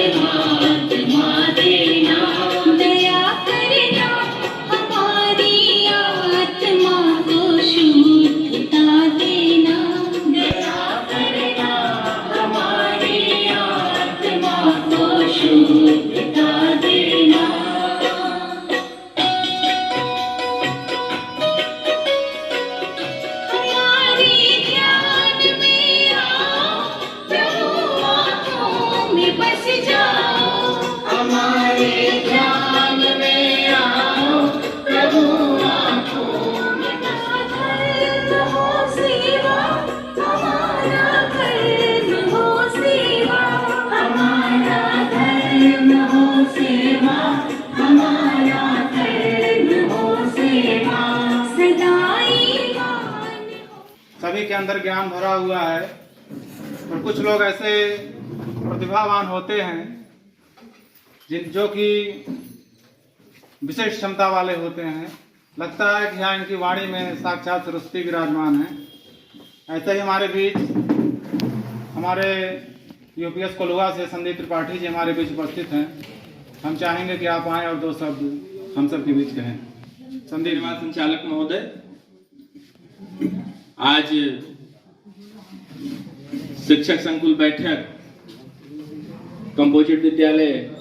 परमात्मा देना, दया करना हमारी आत्मा को शुद्धता देना, दया करना हमारी आत्मा को शुद्धता देना। हमारे ध्यान में आओ, प्रभु आँखों में बस जाओ, हमारे ध्यान में आओ, प्रभु आँखों में बस जाओ। धर्म हो सेवा, हमारा धर्म हो सेवा, हमारा धर्म हो सेवा, सदाई मान हो। सभी के अंदर ज्ञान भरा हुआ है और कुछ लोग ऐसे प्रतिभावान होते हैं जो कि विशेष क्षमता वाले होते हैं। लगता है कि यहाँ इनकी वाणी में साक्षात सरस्वती विराजमान है। ऐसे ही हमारे बीच हमारे यूपीएस कोलुआ से संदीप त्रिपाठी जी हमारे बीच उपस्थित हैं। हम चाहेंगे कि आप आएँ और दो शब्द हम सब के बीच कहें। संदीप। संचालक महोदय, आज शिक्षक संकुल बैठक कंपोजिट विद्यालय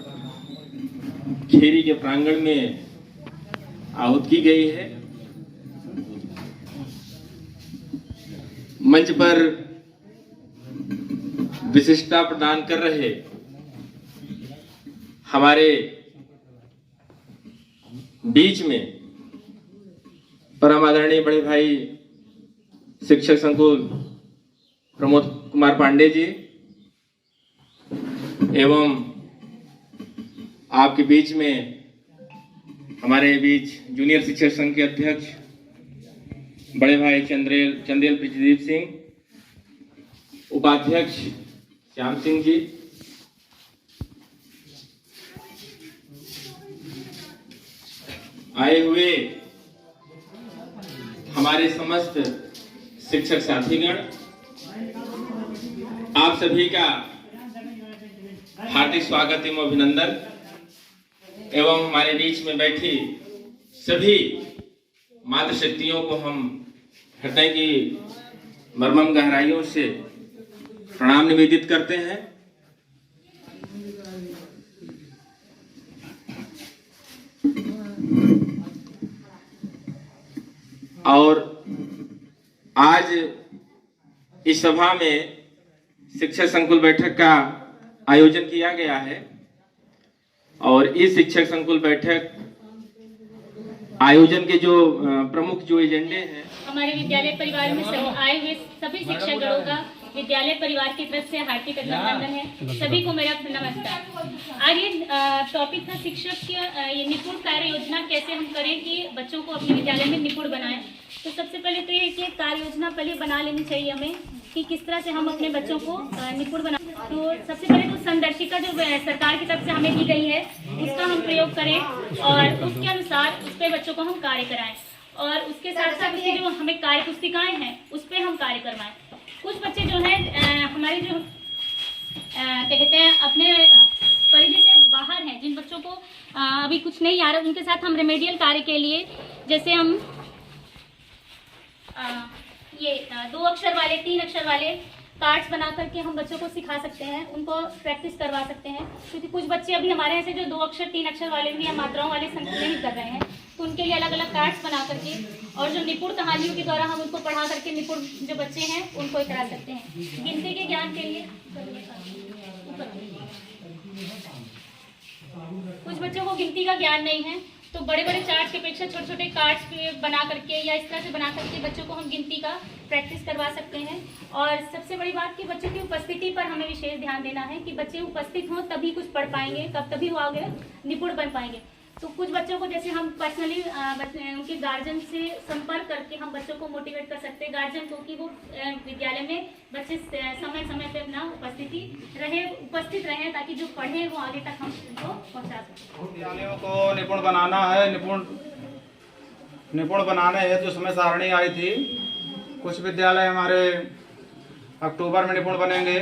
खेरी के प्रांगण में आहूत की गई है। मंच पर विशिष्टता प्रदान कर रहे हमारे बीच में परम आदरणीय बड़े भाई शिक्षक संकुल प्रमोद कुमार पांडे जी एवं आपके बीच में हमारे बीच जूनियर शिक्षक संघ के अध्यक्ष बड़े भाई चंदेल पृथ्वीदीप सिंह, उपाध्यक्ष श्याम सिंह जी, आए हुए हमारे समस्त शिक्षक साथीगण, आप सभी का हार्दिक स्वागत एवं अभिनंदन एवं हमारे बीच में बैठी सभी मातृशक्तियों को हम हृदय की मर्मम गहराइयों से प्रणाम निवेदित करते हैं। और आज इस सभा में शिक्षक संकुल बैठक का आयोजन किया गया है और इस शिक्षक संकुल बैठक आयोजन के जो प्रमुख जो एजेंडे हैं, हमारे विद्यालय परिवार में आए हुए सभी शिक्षकगणों का विद्यालय परिवार की तरफ से हार्दिक अभिनंदन है। सभी को मेरा नमस्कार। आज ये टॉपिक था शिक्षक की ये निपुण कार्य योजना कैसे हम करें कि बच्चों को अपने विद्यालय में निपुण बनाएं। तो सबसे पहले तो ये कि कार्य योजना पहले बना लेनी चाहिए हमें कि किस तरह से हम अपने बच्चों को निपुण बना। तो सबसे पहले तो संदर्शिका जो सरकार की तरफ से हमें दी गई है उसका हम प्रयोग करें और उसके अनुसार उस पर बच्चों को हम कार्य कराएं और उसके साथ साथ उसकी जो हमें कार्य पुस्तिकाएं हैं उस पर हम कार्य करवाएं। कुछ बच्चे जो हैं हमारे जो क्या कहते हैं अपने परिधि से बाहर हैं, जिन बच्चों को अभी कुछ नहीं आ रहा, उनके साथ हम रेमेडियल कार्य के लिए जैसे हम ये 2 अक्षर वाले 3 अक्षर वाले कार्ड्स बना करके हम बच्चों को सिखा सकते हैं, उनको प्रैक्टिस करवा सकते हैं। क्योंकि कुछ बच्चे अभी हमारे ऐसे जो 2 अक्षर 3 अक्षर वाले भी या मात्राओं वाले संख्या नहीं कर रहे हैं, तो उनके लिए अलग अलग कार्ड्स बना करके और जो निपुण कहानियों के द्वारा हम उनको पढ़ा करके निपुण जो बच्चे हैं उनको करा सकते हैं। गिनती के ज्ञान के लिए कुछ बच्चों को गिनती का ज्ञान नहीं है, तो बड़े बड़े चार्ट की अपेक्षा छोटे छोटे कार्ड्स बना करके या इस तरह से बना करके बच्चों को हम गिनती का प्रैक्टिस करवा सकते हैं। और सबसे बड़ी बात कि बच्चों की उपस्थिति पर हमें विशेष ध्यान देना है कि बच्चे उपस्थित हों तभी कुछ पढ़ पाएंगे, तभी वो आगे निपुण बन पाएंगे। तो कुछ बच्चों को जैसे हम पर्सनली उनके गार्जियन से संपर्क करके हम बच्चों को मोटिवेट कर सकते हैं, गार्जियन को, कि वो विद्यालय में बच्चे समय समय पे अपना उपस्थित रहें ताकि जो पढ़े वो आगे तक हम उनको पहुंचा सकें। विद्यालयों को निपुण बनाना है, निपुण बनाने हेतु समय सारणी आई थी। कुछ विद्यालय हमारे अक्टूबर में निपुण बनेंगे,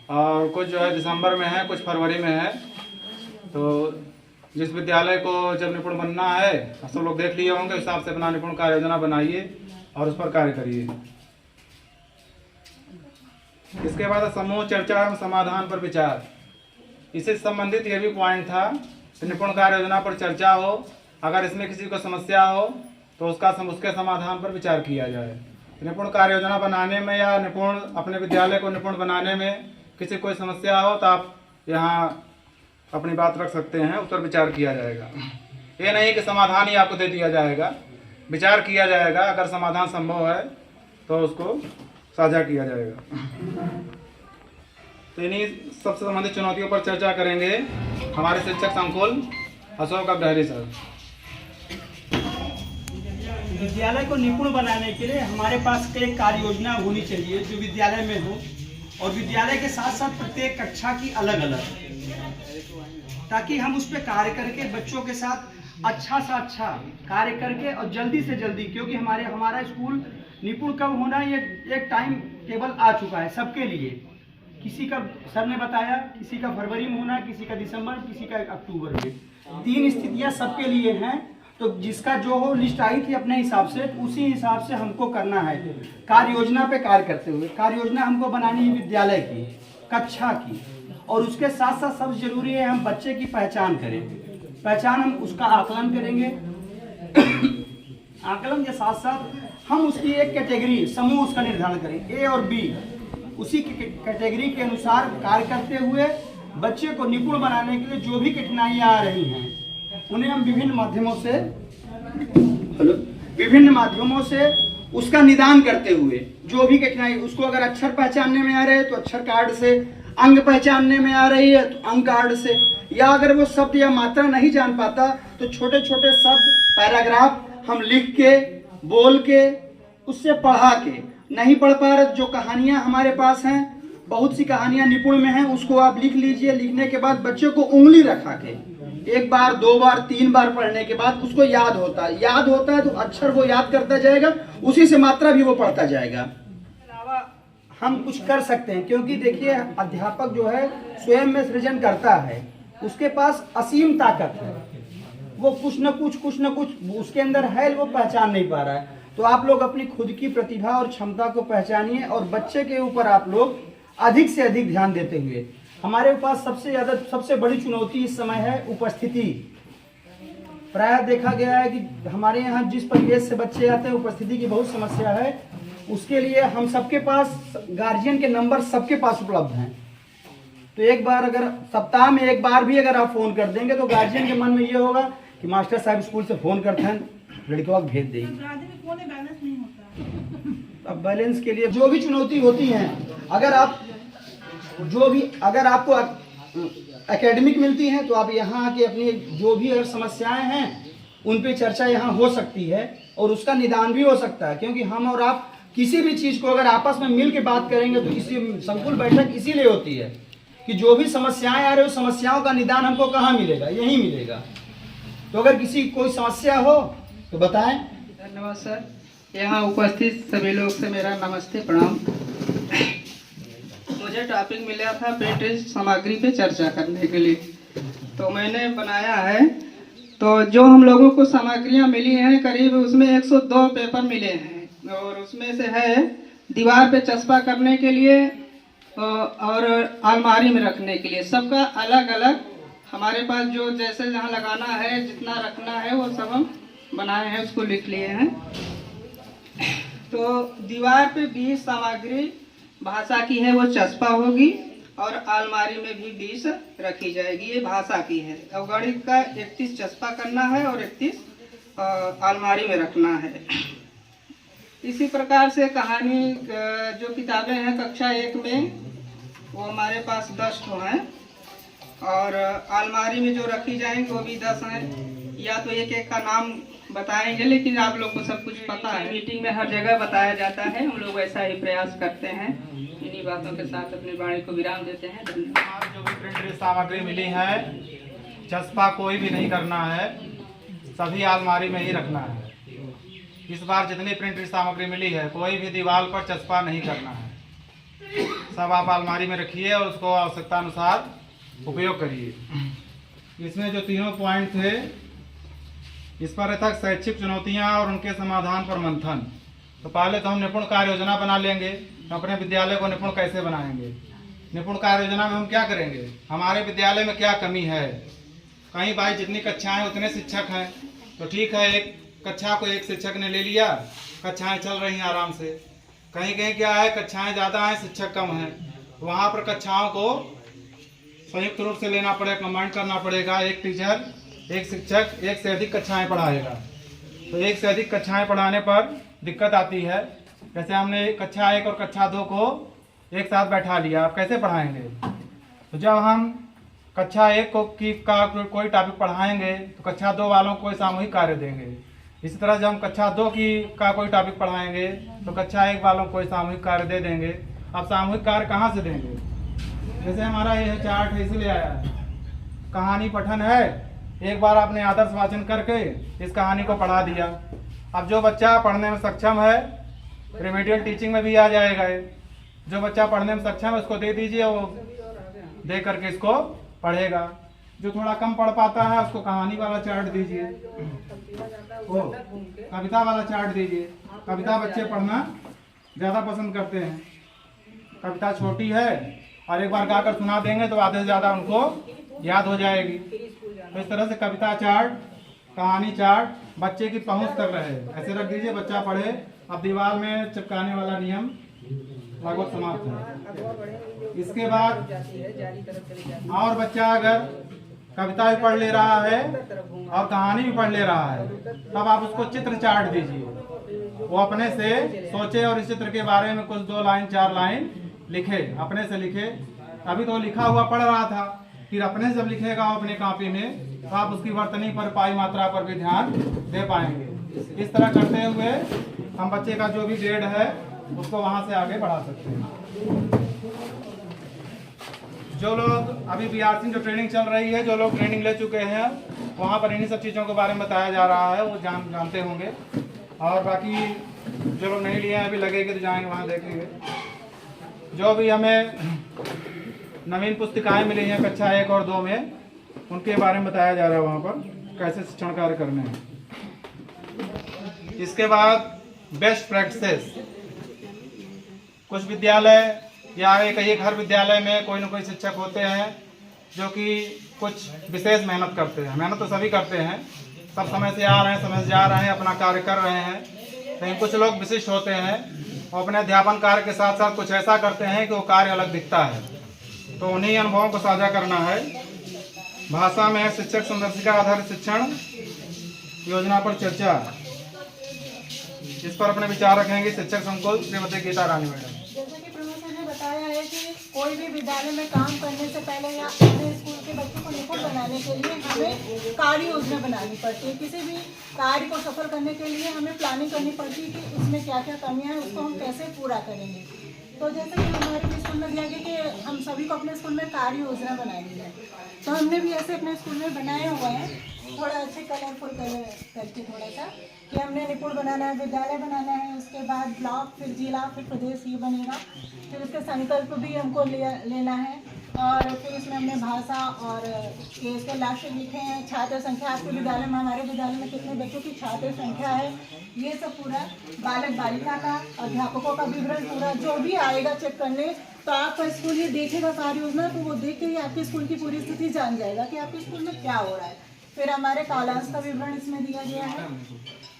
और कुछ जो है दिसंबर में है, कुछ फरवरी में है। तो जिस विद्यालय को जब निपुण बनना है, सब लोग देख लिए होंगे, हिसाब से अपना निपुण कार्य योजना बनाइए और उस पर कार्य करिए। इसके बाद समूह चर्चा एवं समाधान पर विचार, इससे संबंधित यह भी पॉइंट था कि निपुण कार्य योजना पर चर्चा हो, अगर इसमें किसी को समस्या हो तो उसके समाधान पर विचार किया जाए। निपुण कार्य योजना बनाने में या निपुण अपने विद्यालय को निपुण बनाने में किसी कोई समस्या हो तो आप यहाँ अपनी बात रख सकते हैं, उस पर विचार किया जाएगा। ये नहीं कि समाधान ही आपको दे दिया जाएगा, विचार किया जाएगा, अगर समाधान संभव है तो उसको साझा किया जाएगा। तो इन्हीं सबसे संबंधित चुनौतियों पर चर्चा करेंगे हमारे शिक्षक संकुल अशोक अब्दहरी सर। विद्यालय को निपुण बनाने के लिए हमारे पास एक कार्य योजना होनी चाहिए जो विद्यालय में हो, और विद्यालय के साथ साथ प्रत्येक कक्षा की अलग अलग, ताकि हम उस पर कार्य करके बच्चों के साथ अच्छा सा अच्छा कार्य करके और जल्दी से जल्दी, क्योंकि हमारा स्कूल निपुण कब होना ये एक टाइम टेबल आ चुका है सबके लिए। किसी का सर ने बताया, किसी का फरवरी में होना है, किसी का दिसंबर, किसी का अक्टूबर में। 3 स्थितियां सबके लिए हैं। तो जिसका जो हो लिस्ट आई थी अपने हिसाब से, उसी हिसाब से हमको करना है। कार्य योजना पे कार्य करते हुए कार्य योजना हमको बनानी है विद्यालय की, कक्षा की, और उसके साथ साथ सबसे जरूरी है हम बच्चे की पहचान करें। पहचान हम उसका आकलन करेंगे, आकलन के साथ साथ हम उसकी एक कैटेगरी समूह उसका निर्धारण करें, ए और बी। उसी कैटेगरी के अनुसार कार्य करते हुए बच्चे को निपुण बनाने के लिए जो भी कठिनाइयाँ आ रही हैं उन्हें हम विभिन्न माध्यमों से उसका निदान करते हुए, जो भी कठिनाई उसको अगर अक्षर पहचानने में आ रहे हैं तो अक्षर कार्ड से, अंग पहचानने में आ रही है तो अंग कार्ड से, या अगर वो शब्द या मात्रा नहीं जान पाता तो छोटे छोटे शब्द पैराग्राफ हम लिख के, बोल के, उससे पढ़ा के। नहीं पढ़ पा रहे जो कहानियां हमारे पास हैं, बहुत सी कहानियां निपुण में हैं, उसको आप लिख लीजिए। लिखने के बाद बच्चे को उंगली रखा के 1 बार 2 बार 3 बार पढ़ने के बाद उसको याद होता है तो अक्षर वो याद करता जाएगा, उसी से मात्रा भी वो पढ़ता जाएगा। अलावा हम कुछ कर सकते हैं, क्योंकि देखिए अध्यापक जो है स्वयं में सृजन करता है, उसके पास असीम ताकत है, वो कुछ न कुछ उसके अंदर है, वो पहचान नहीं पा रहा है। तो आप लोग अपनी खुद की प्रतिभा और क्षमता को पहचानिए और बच्चे के ऊपर आप लोग अधिक से अधिक ध्यान देते हुए। हमारे पास सबसे बड़ी चुनौती इस समय है उपस्थिति। प्रायः देखा गया है कि हमारे यहाँ जिस परिवेश से बच्चे आते हैं उपस्थिति की बहुत समस्या है। उसके लिए हम सबके पास गार्जियन के नंबर सबके पास उपलब्ध हैं। तो एक बार अगर सप्ताह में 1 बार भी अगर आप फ़ोन कर देंगे तो गार्जियन के मन में ये होगा कि मास्टर साहब स्कूल से फ़ोन करते हैं, लड़कों को भेज देंगे। अब बैलेंस के लिए जो भी चुनौती होती हैं, अगर आपको एकेडमिक मिलती हैं तो आप यहाँ आके अपनी जो भी अगर समस्याएं हैं उन पे चर्चा यहाँ हो सकती है और उसका निदान भी हो सकता है। क्योंकि हम और आप किसी भी चीज़ को अगर आपस में मिल के बात करेंगे तो इसी संकुल बैठक इसीलिए होती है कि जो भी समस्याएं आ रही हो, समस्याओं का निदान हमको कहाँ मिलेगा, यहीं मिलेगा। तो अगर किसी कोई समस्या हो तो बताएं। धन्यवाद सर। यहाँ उपस्थित सभी लोग से मेरा नमस्ते प्रणाम। मुझे टॉपिक मिला था प्रिंट सामग्री पे चर्चा करने के लिए, तो मैंने बनाया है। तो जो हम लोगों को सामग्रियाँ मिली हैं करीब उसमें 102 पेपर मिले हैं, और उसमें से है दीवार पे चस्पा करने के लिए और अलमारी में रखने के लिए। सबका अलग अलग हमारे पास जो जैसे जहाँ लगाना है, जितना रखना है वो सब हम बनाए हैं, उसको लिख लिए हैं। तो दीवार पे 20 सामग्री भाषा की है, वो चस्पा होगी, और अलमारी में भी 20 रखी जाएगी, ये भाषा की है। और गणित का 31 चस्पा करना है और 31 अलमारी में रखना है। इसी प्रकार से कहानी जो किताबें हैं कक्षा 1 में वो हमारे पास 10 ठो हैं, और अलमारी में जो रखी जाएंगी वो भी 10 हैं। या तो एक का नाम बताएंगे, लेकिन आप लोग को सब कुछ पता है, मीटिंग में हर जगह बताया जाता है। हम लोग ऐसा ही प्रयास करते हैं। इन्हीं बातों के साथ अपनी वाणी को विराम देते हैं। धन्यवाद। जो भी प्रिंट सामग्री मिली है, चस्पा कोई भी नहीं करना है, सभी अलमारी में ही रखना है। इस बार जितनी प्रिंट सामग्री मिली है कोई भी दीवार पर चस्पा नहीं करना है। सब आप अलमारी में रखिए और उसको आवश्यकता अनुसार उपयोग करिए। इसमें जो तीनों पॉइंट थे, इस पर था शैक्षिक चुनौतियां और उनके समाधान पर मंथन। तो पहले तो हम निपुण कार्य योजना बना लेंगे, तो अपने विद्यालय को निपुण कैसे बनाएंगे। निपुण कार्य योजना में हम क्या करेंगे, हमारे विद्यालय में क्या कमी है। कहीं भाई जितनी कक्षाएं उतने शिक्षक हैं, तो ठीक है, एक कक्षा को एक शिक्षक ने ले लिया, कक्षाएं चल रही हैं आराम से। कहीं कहीं क्या है, कक्षाएं ज़्यादा हैं, शिक्षक कम हैं, वहाँ पर कक्षाओं को संयुक्त रूप से लेना पड़ेगा, कमांड करना पड़ेगा। एक टीचर, एक शिक्षक एक से अधिक कक्षाएं पढ़ाएगा, तो एक से अधिक कक्षाएं पढ़ाने पर दिक्कत आती है। जैसे हमने कक्षा 1 और कक्षा 2 को एक साथ बैठा लिया, आप कैसे पढ़ाएंगे। तो जब हम कक्षा 1 को कोई टॉपिक पढ़ाएंगे तो कक्षा 2 वालों को कोई सामूहिक कार्य देंगे। इसी तरह जब हम कक्षा 2 का कोई टॉपिक पढ़ाएंगे तो कक्षा 1 वालों को कोई सामूहिक कार्य दे देंगे। अब सामूहिक कार्य कहाँ से देंगे। जैसे हमारा यह चार्ट है, इसलिए आया है, कहानी पठन है, एक बार आपने आदर्श वाचन करके इस कहानी को पढ़ा दिया। अब जो बच्चा पढ़ने में सक्षम है, रेमेडियल टीचिंग में भी आ जाएगा। जो बच्चा पढ़ने में सक्षम है उसको दे दीजिए, वो दे करके इसको पढ़ेगा। जो थोड़ा कम पढ़ पाता है उसको कहानी वाला चार्ट दीजिए, वो कविता वाला चार्ट दीजिए। कविता बच्चे पढ़ना ज़्यादा पसंद करते हैं। कविता छोटी है और एक बार गाकर सुना देंगे तो आधे से ज़्यादा उनको याद हो जाएगी। तो इस तरह से कविता चार्ट, कहानी चार्ट बच्चे की पहुंच तक रहे, ऐसे रख दीजिए, बच्चा पढ़े। अब दीवार में चिपकाने वाला नियम लगभग समाप्त है। इसके बाद और बच्चा अगर कविता भी पढ़ ले रहा है और कहानी भी पढ़ ले रहा है, तब आप उसको चित्र चार्ट दीजिए। वो अपने से सोचे और इस चित्र के बारे में कुछ 2 लाइन 4 लाइन लिखे, अपने से लिखे। अभी तो लिखा हुआ पढ़ रहा था, फिर अपने से जब लिखेगा अपने कॉपी में तो आप उसकी वर्तनी पर, पाई मात्रा पर भी ध्यान दे पाएंगे। इस तरह करते हुए हम बच्चे का जो भी ग्रेड है उसको वहाँ से आगे बढ़ा सकते हैं। जो लोग अभी बीआरसी जो ट्रेनिंग चल रही है, जो लोग ट्रेनिंग ले चुके हैं, वहाँ पर इन्हीं सब चीज़ों के बारे में बताया जा रहा है, वो जानते होंगे। और बाकी जो लोग नहीं लिए हैं, अभी लगेंगे तो जाएंगे वहाँ देखेंगे। जो भी हमें नवीन पुस्तिकाएं मिली हैं कक्षा 1 और 2 में, उनके बारे में बताया जा रहा है वहाँ पर कैसे शिक्षण कार्य करने हैं। इसके बाद बेस्ट प्रैक्टिसेस। कुछ विद्यालय या एक हर विद्यालय में कोई न कोई शिक्षक होते हैं जो कि कुछ विशेष मेहनत करते हैं। मेहनत तो सभी करते हैं, सब समय से आ रहे हैं, समय से जा रहे हैं, अपना कार्य कर रहे हैं। लेकिन कुछ लोग विशिष्ट होते हैं, वो अपने अध्यापन कार्य के साथ साथ कुछ ऐसा करते हैं कि वो कार्य अलग दिखता है। तो उन्हीं अनुभवों को साझा करना है। भाषा में शिक्षक संदर्शिका आधारित शिक्षण योजना पर चर्चा, इस पर अपने विचार रखेंगे शिक्षक संकुल श्रीमती गीता रानी मैडम। जैसे कि प्रभु सर ने बताया है कि कोई भी विद्यालय में काम करने से पहले या अपने स्कूल के बच्चों को निपुण बनाने के लिए हमें कार्य योजना बनानी पड़ती है। किसी भी कार्य को सफल करने के लिए हमें प्लानिंग करनी पड़ती है कि उसमें क्या क्या कमियां हैं, उसको हम कैसे पूरा करेंगे। तो जैसे कि हमारे भी स्कूल में दिया गया कि हम सभी को अपने स्कूल में कार्य योजना बनानी है, तो हमने भी ऐसे अपने स्कूल में बनाए हुए हैं, थोड़ा अच्छे कलरफुल कलर करके थोड़ा सा, कि हमने निपुण बनाना है, विद्यालय बनाना है, उसके बाद ब्लॉक, फिर जिला, फिर प्रदेश, ये बनेगा। फिर उसके संकल्प भी हमको लेना है, और फिर इसमें हमने भाषा और इसके लक्ष्य लिखे हैं। छात्र संख्या आपके विद्यालय में, हमारे विद्यालय में कितने बच्चों की छात्र संख्या है, ये सब पूरा, बालक बालिका का, अध्यापकों का विवरण पूरा जो भी आएगा चेक करने, तो आपका स्कूल ये देखेगा कार्य योजना, तो वो देख के ही आपके स्कूल की पूरी स्थिति जान जाएगा कि आपके स्कूल में क्या हो रहा है। फिर हमारे कालांश का विवरण इसमें दिया गया है,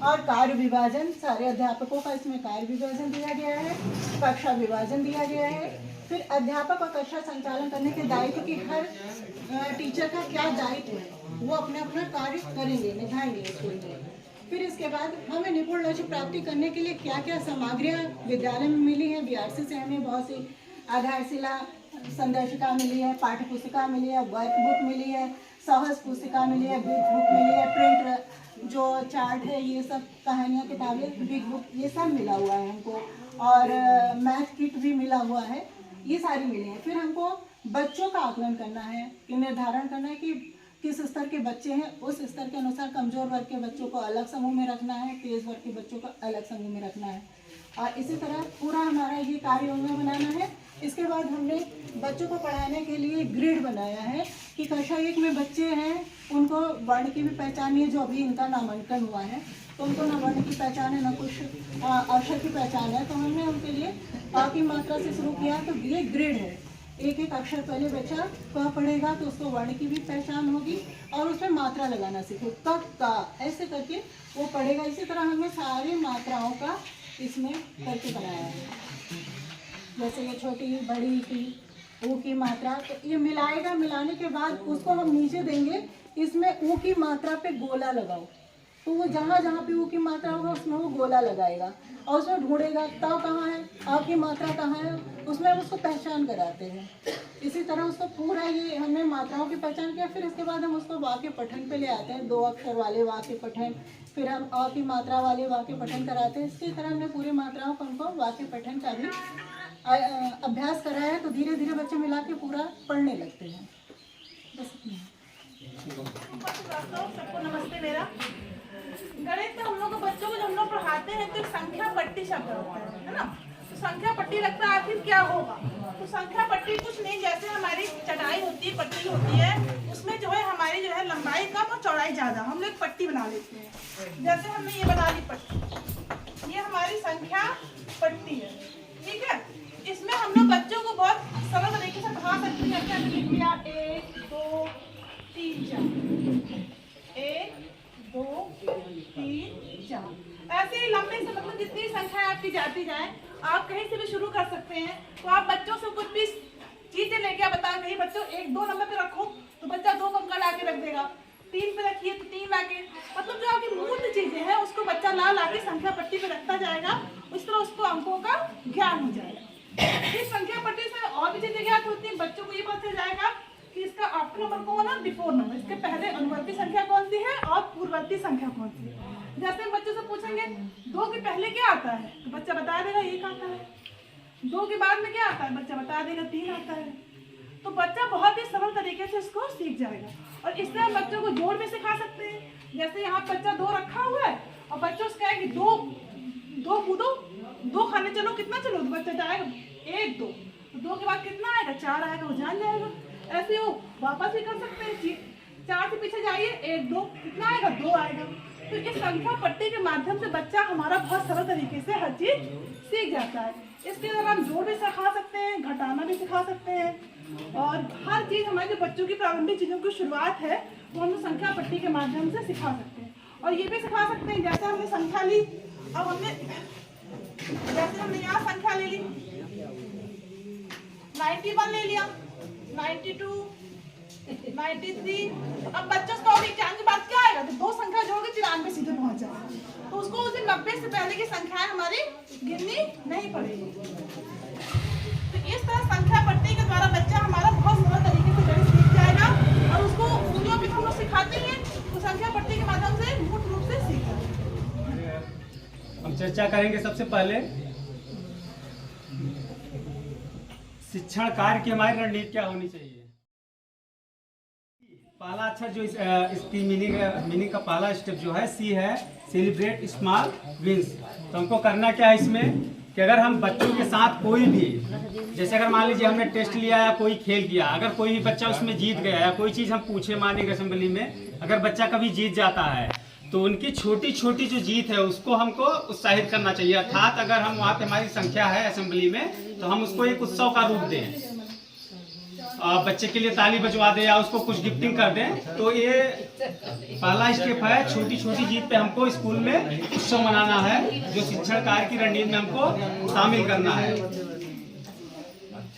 और कार्य विभाजन, सारे अध्यापकों का इसमें कार्य विभाजन दिया गया है, कक्षा विभाजन दिया गया है। फिर अध्यापक और कक्षा संचालन करने के दायित्व की, हर टीचर का क्या दायित्व है, वो अपना अपना कार्य करेंगे, निभाएंगे स्कूल में। फिर इसके बाद हमें निपुण लक्ष्य प्राप्ति करने के लिए क्या क्या सामग्रियाँ विद्यालय में मिली हैं। बीआरसी से हमें बहुत सी आधारशिला संदर्शिका मिली है, पाठ्य पुस्तिका मिली है, वर्क बुक मिली है, सहज पुस्तिका मिली है, बिग बुक मिली है, प्रिंट जो चार्ट है, ये सब कहानियाँ, किताबें, बिग बुक, ये सब मिला हुआ है हमको, और मैथ किट भी मिला हुआ है, ये सारी मिली है। फिर हमको बच्चों का आकलन करना है, कि निर्धारण करना है कि किस स्तर के बच्चे हैं, उस स्तर के अनुसार कमजोर वर्ग के बच्चों को अलग समूह में रखना है, तेज वर्ग के बच्चों को अलग समूह में रखना है। और इसी तरह पूरा हमारा ये कार्य योजना बनाना है। इसके बाद हमने बच्चों को पढ़ाने के लिए ग्रिड बनाया है कि कक्षा 1 में बच्चे हैं, उनको वर्ण की भी पहचान है, जो अभी इनका नामांकन हुआ है तो उनको ना वर्ण की पहचान है ना कुछ अक्षर की पहचान है, तो हमने उनके लिए आ की मात्रा से शुरू किया। तो ये ग्रिड है, एक एक अक्षर पहले बच्चा क पढ़ेगा तो उसको वर्ण की भी पहचान होगी और उसमें मात्रा लगाना सीखे, क का ऐसे करके वो पढ़ेगा। इसी तरह हमने सारी मात्राओं का इसमें करके बनाया है, जैसे ये छोटी बड़ी की ऊ की मात्रा, तो ये मिलाएगा, मिलाने के बाद उसको हम नीचे देंगे, इसमें ऊ की मात्रा पे गोला लगाओ, तो वो जहाँ जहाँ पे ऊ की मात्रा होगा उसमें वो गोला लगाएगा और उसमें ढूंढेगा ताव कहाँ है, आ की मात्रा कहाँ है, उसमें हम उसको पहचान कराते हैं। इसी तरह उसको पूरा ये हमने मात्राओं की पहचान किया। फिर इसके बाद हम उसको वाक्य पठन पे ले आते हैं, 2 अक्षर वाले वाक्य पठन, फिर हम आ की मात्रा वाले वाक्य पठन कराते हैं। इसी तरह हमने पूरी मात्राओं को उनको वाक्य पठन का भी अभ्यास कराया है, तो धीरे धीरे बच्चे मिला के पूरा पढ़ने लगते हैं। बस इतना। सबको नमस्ते। मेरा गणित में हम लोग बच्चों को जब हम लोग पढ़ाते हैं तो एक संख्या पट्टी शब्द होता है ना, तो संख्या पट्टी लगता है आखिर क्या होगा, तो संख्या पट्टी कुछ नहीं, जैसे हमारी चटाई होती है, पट्टी होती है, उसमें जो है हमारी जो है लंबाई कम और चौड़ाई ज्यादा, हम लोग पट्टी बना लेते हैं। जैसे हमने ये बना ली पट्टी, ये हमारी संख्या पट्टी है, ठीक है। इसमें हम लोग बच्चों को बहुत सरल तरीके से पढ़ा सकते हैं। जैसे हमने लिख लिया 1 2 3 4, 1 2 3 4, ऐसे ही लंबे से मतलब जितनी संख्या आपकी जाती जाए, आप कहीं से भी शुरू कर सकते हैं। तो आप बच्चों से कुछ भी चीजें लेके बता, कहीं बच्चों 1 2 नंबर पे रखो तो बच्चा 2 अंक ला के रख देगा, 3 पे रखिए तो 3 ला के, मतलब जो आपकी मूल चीजें हैं उसको बच्चा ला के संख्या पट्टी पे रखता जाएगा, उस तरह उसको अंकों का ज्ञान हो जाएगा। इस संख्या पट्टी से और भी चीजें ज्ञात होती है, बच्चों को ये पता चल जाएगा कि इसका आफ्टर नंबर कौन है, बिफोर नंबर, इसके पहले अनुवर्ती संख्या कौन सी है और पूर्ववर्ती संख्या कौन सी है। जैसे हम बच्चों से पूछेंगे 2 के पहले क्या आता है, तो बच्चा बता देगा 1 आता है, 2 के बाद में क्या आता है, बच्चा बता देगा 3 आता है। तो बच्चा बहुत ही सरल तरीके से इसको सीख जाएगा। और इससे हम बच्चों को जोड़ भी सिखा सकते हैं। जैसे यहाँ बच्चा 2 रखा हुआ है और बच्चों से कहेंगे 2 कूदो, 2 खाने चलो, कितना चलो, तो बच्चा जाएगा 1 2, तो 2 के बाद कितना आएगा, 4 आएगा, वो जान जाएगा। ऐसे वो वापस भी कर सकते हैं, 4 से पीछे जाइए 1 2, कितना आएगा, 2 आएगा। तो इस संख्या पट्टी के माध्यम से बच्चा हमारा बहुत सरल तरीके से हर चीज सीख जाता है। इसके अलावा हम जोड़ भी सिखा सकते हैं, घटाना भी सिखा सकते हैं, और हर चीज हमारे जो बच्चों की प्रारंभिक चीजों की शुरुआत है वो हम संख्या पट्टी के माध्यम से सिखा सकते हैं। और ये भी सिखा सकते हैं, जैसे हमने संख्या ली, अब हमने जैसे हमने यहाँ संख्या ले ली 91 ले लिया, 92 93, अब बच्चों को एग्जाम के बाद क्या आएगा, तो 2 संख्या जोड़ के 94 सीधे पहुंच जाएगा, तो उसको उस 90 से पहले की संख्याएं हमारी गिननी नहीं पड़ेगी। तो इस तरह संख्या पट्टी के द्वारा बच्चा हमारा बहुत सरल तरीके से गणित सीख जाएगा, और उसको उंगलियों पे हम लोग सिखाते हैं तो संख्या पट्टी के माध्यम से मूल रूप से सीख जाएगा। हम चर्चा करेंगे सबसे पहले शिक्षण कार्य की हमारी रणनीति क्या होनी चाहिए। पहला अक्षर जो इसकी मीनिंग का पहला स्टेप जो है सी है, सेलिब्रेट स्मॉल विंस। तो हमको करना क्या है इसमें कि अगर हम बच्चों के साथ कोई भी, जैसे अगर मान लीजिए हमने टेस्ट लिया या कोई खेल किया, अगर कोई भी बच्चा उसमें जीत गया या कोई चीज़ हम पूछे मानेंगे असेंबली में, अगर बच्चा कभी जीत जाता है तो उनकी छोटी छोटी जो जीत है उसको हमको उत्साहित करना चाहिए। अर्थात अगर हम वहाँ पे हमारी संख्या है असेंबली में तो हम उसको एक उत्सव का रूप दें, बच्चे के लिए ताली बजवा दें या उसको कुछ गिफ्टिंग कर दें। तो ये पहला स्टेप है, छोटी छोटी जीत पे हमको स्कूल में उत्सव मनाना है, जो शिक्षण कार्य की रणनीति में हमको शामिल करना है।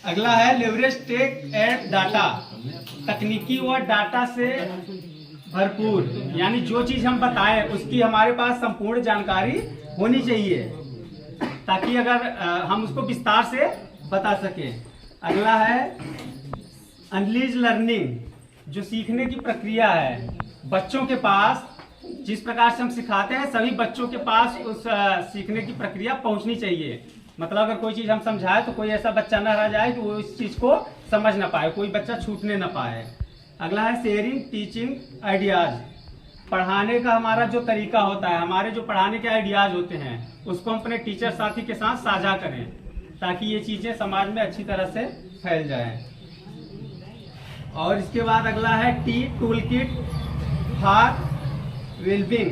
अगला है लेवरेज टेक एट डाटा, तकनीकी व डाटा से भरपूर, यानी जो चीज हम बताएं उसकी हमारे पास संपूर्ण जानकारी होनी चाहिए ताकि अगर हम उसको विस्तार से बता सकें। अगला है अनलीज लर्निंग, जो सीखने की प्रक्रिया है, बच्चों के पास जिस प्रकार से हम सिखाते हैं सभी बच्चों के पास उस सीखने की प्रक्रिया पहुंचनी चाहिए। मतलब अगर कोई चीज़ हम समझाए तो कोई ऐसा बच्चा ना रह जाए कि वो इस चीज़ को समझ ना पाए, कोई बच्चा छूटने ना पाए। अगला है शेयरिंग टीचिंग आइडियाज़, पढ़ाने का हमारा जो तरीका होता है, हमारे जो पढ़ाने के आइडियाज़ होते हैं उसको हम अपने टीचर साथी के साथ साझा करें। ताकि ये चीज़ें समाज में अच्छी तरह से फैल जाएं। और इसके बाद अगला है T tool kit for wellbeing,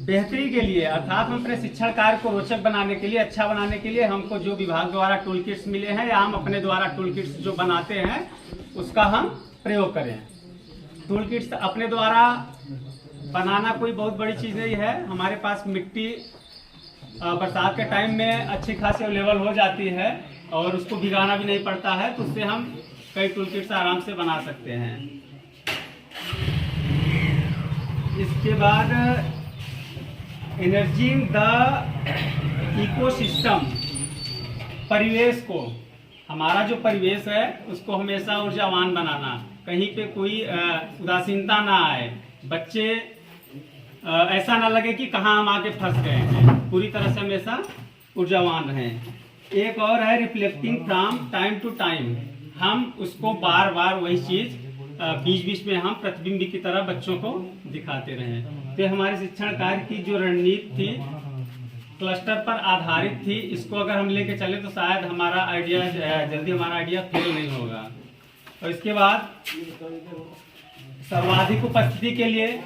बेहतरी के लिए, अर्थात हम अपने शिक्षण कार्य को रोचक बनाने के लिए, अच्छा बनाने के लिए हमको जो विभाग द्वारा टूल किट्स मिले हैं या हम अपने द्वारा टूल किट्स जो बनाते हैं उसका हम प्रयोग करें। टूल किट्स अपने द्वारा बनाना कोई बहुत बड़ी चीज़ नहीं है। हमारे पास मिट्टी बरसात के टाइम में अच्छी खासी अवेलेबल हो जाती है और उसको भिगाना भी नहीं पड़ता है, तो उससे हम कई टूल किट्स आराम से बना सकते हैं। इसके बाद एनर्जिंग द इकोसिस्टम, परिवेश को, हमारा जो परिवेश है उसको हमेशा ऊर्जावान बनाना, कहीं पे कोई उदासीनता ना आए, बच्चे ऐसा ना लगे कि कहाँ हम आके फंस गए हैं, पूरी तरह से हमेशा ऊर्जावान रहें। एक और है reflecting from time to time, हम उसको बार बार वही चीज़ बीच बीच में हम प्रतिबिंब की तरह बच्चों को दिखाते रहें। तो हमारे शिक्षण कार्य की जो रणनीति थी क्लस्टर पर आधारित थी, इसको अगर हम लेके चले तो शायद हमारा आइडिया जल्दी फेल नहीं होगा। और इसके बाद सर्वाधिक उपस्थिति के लिए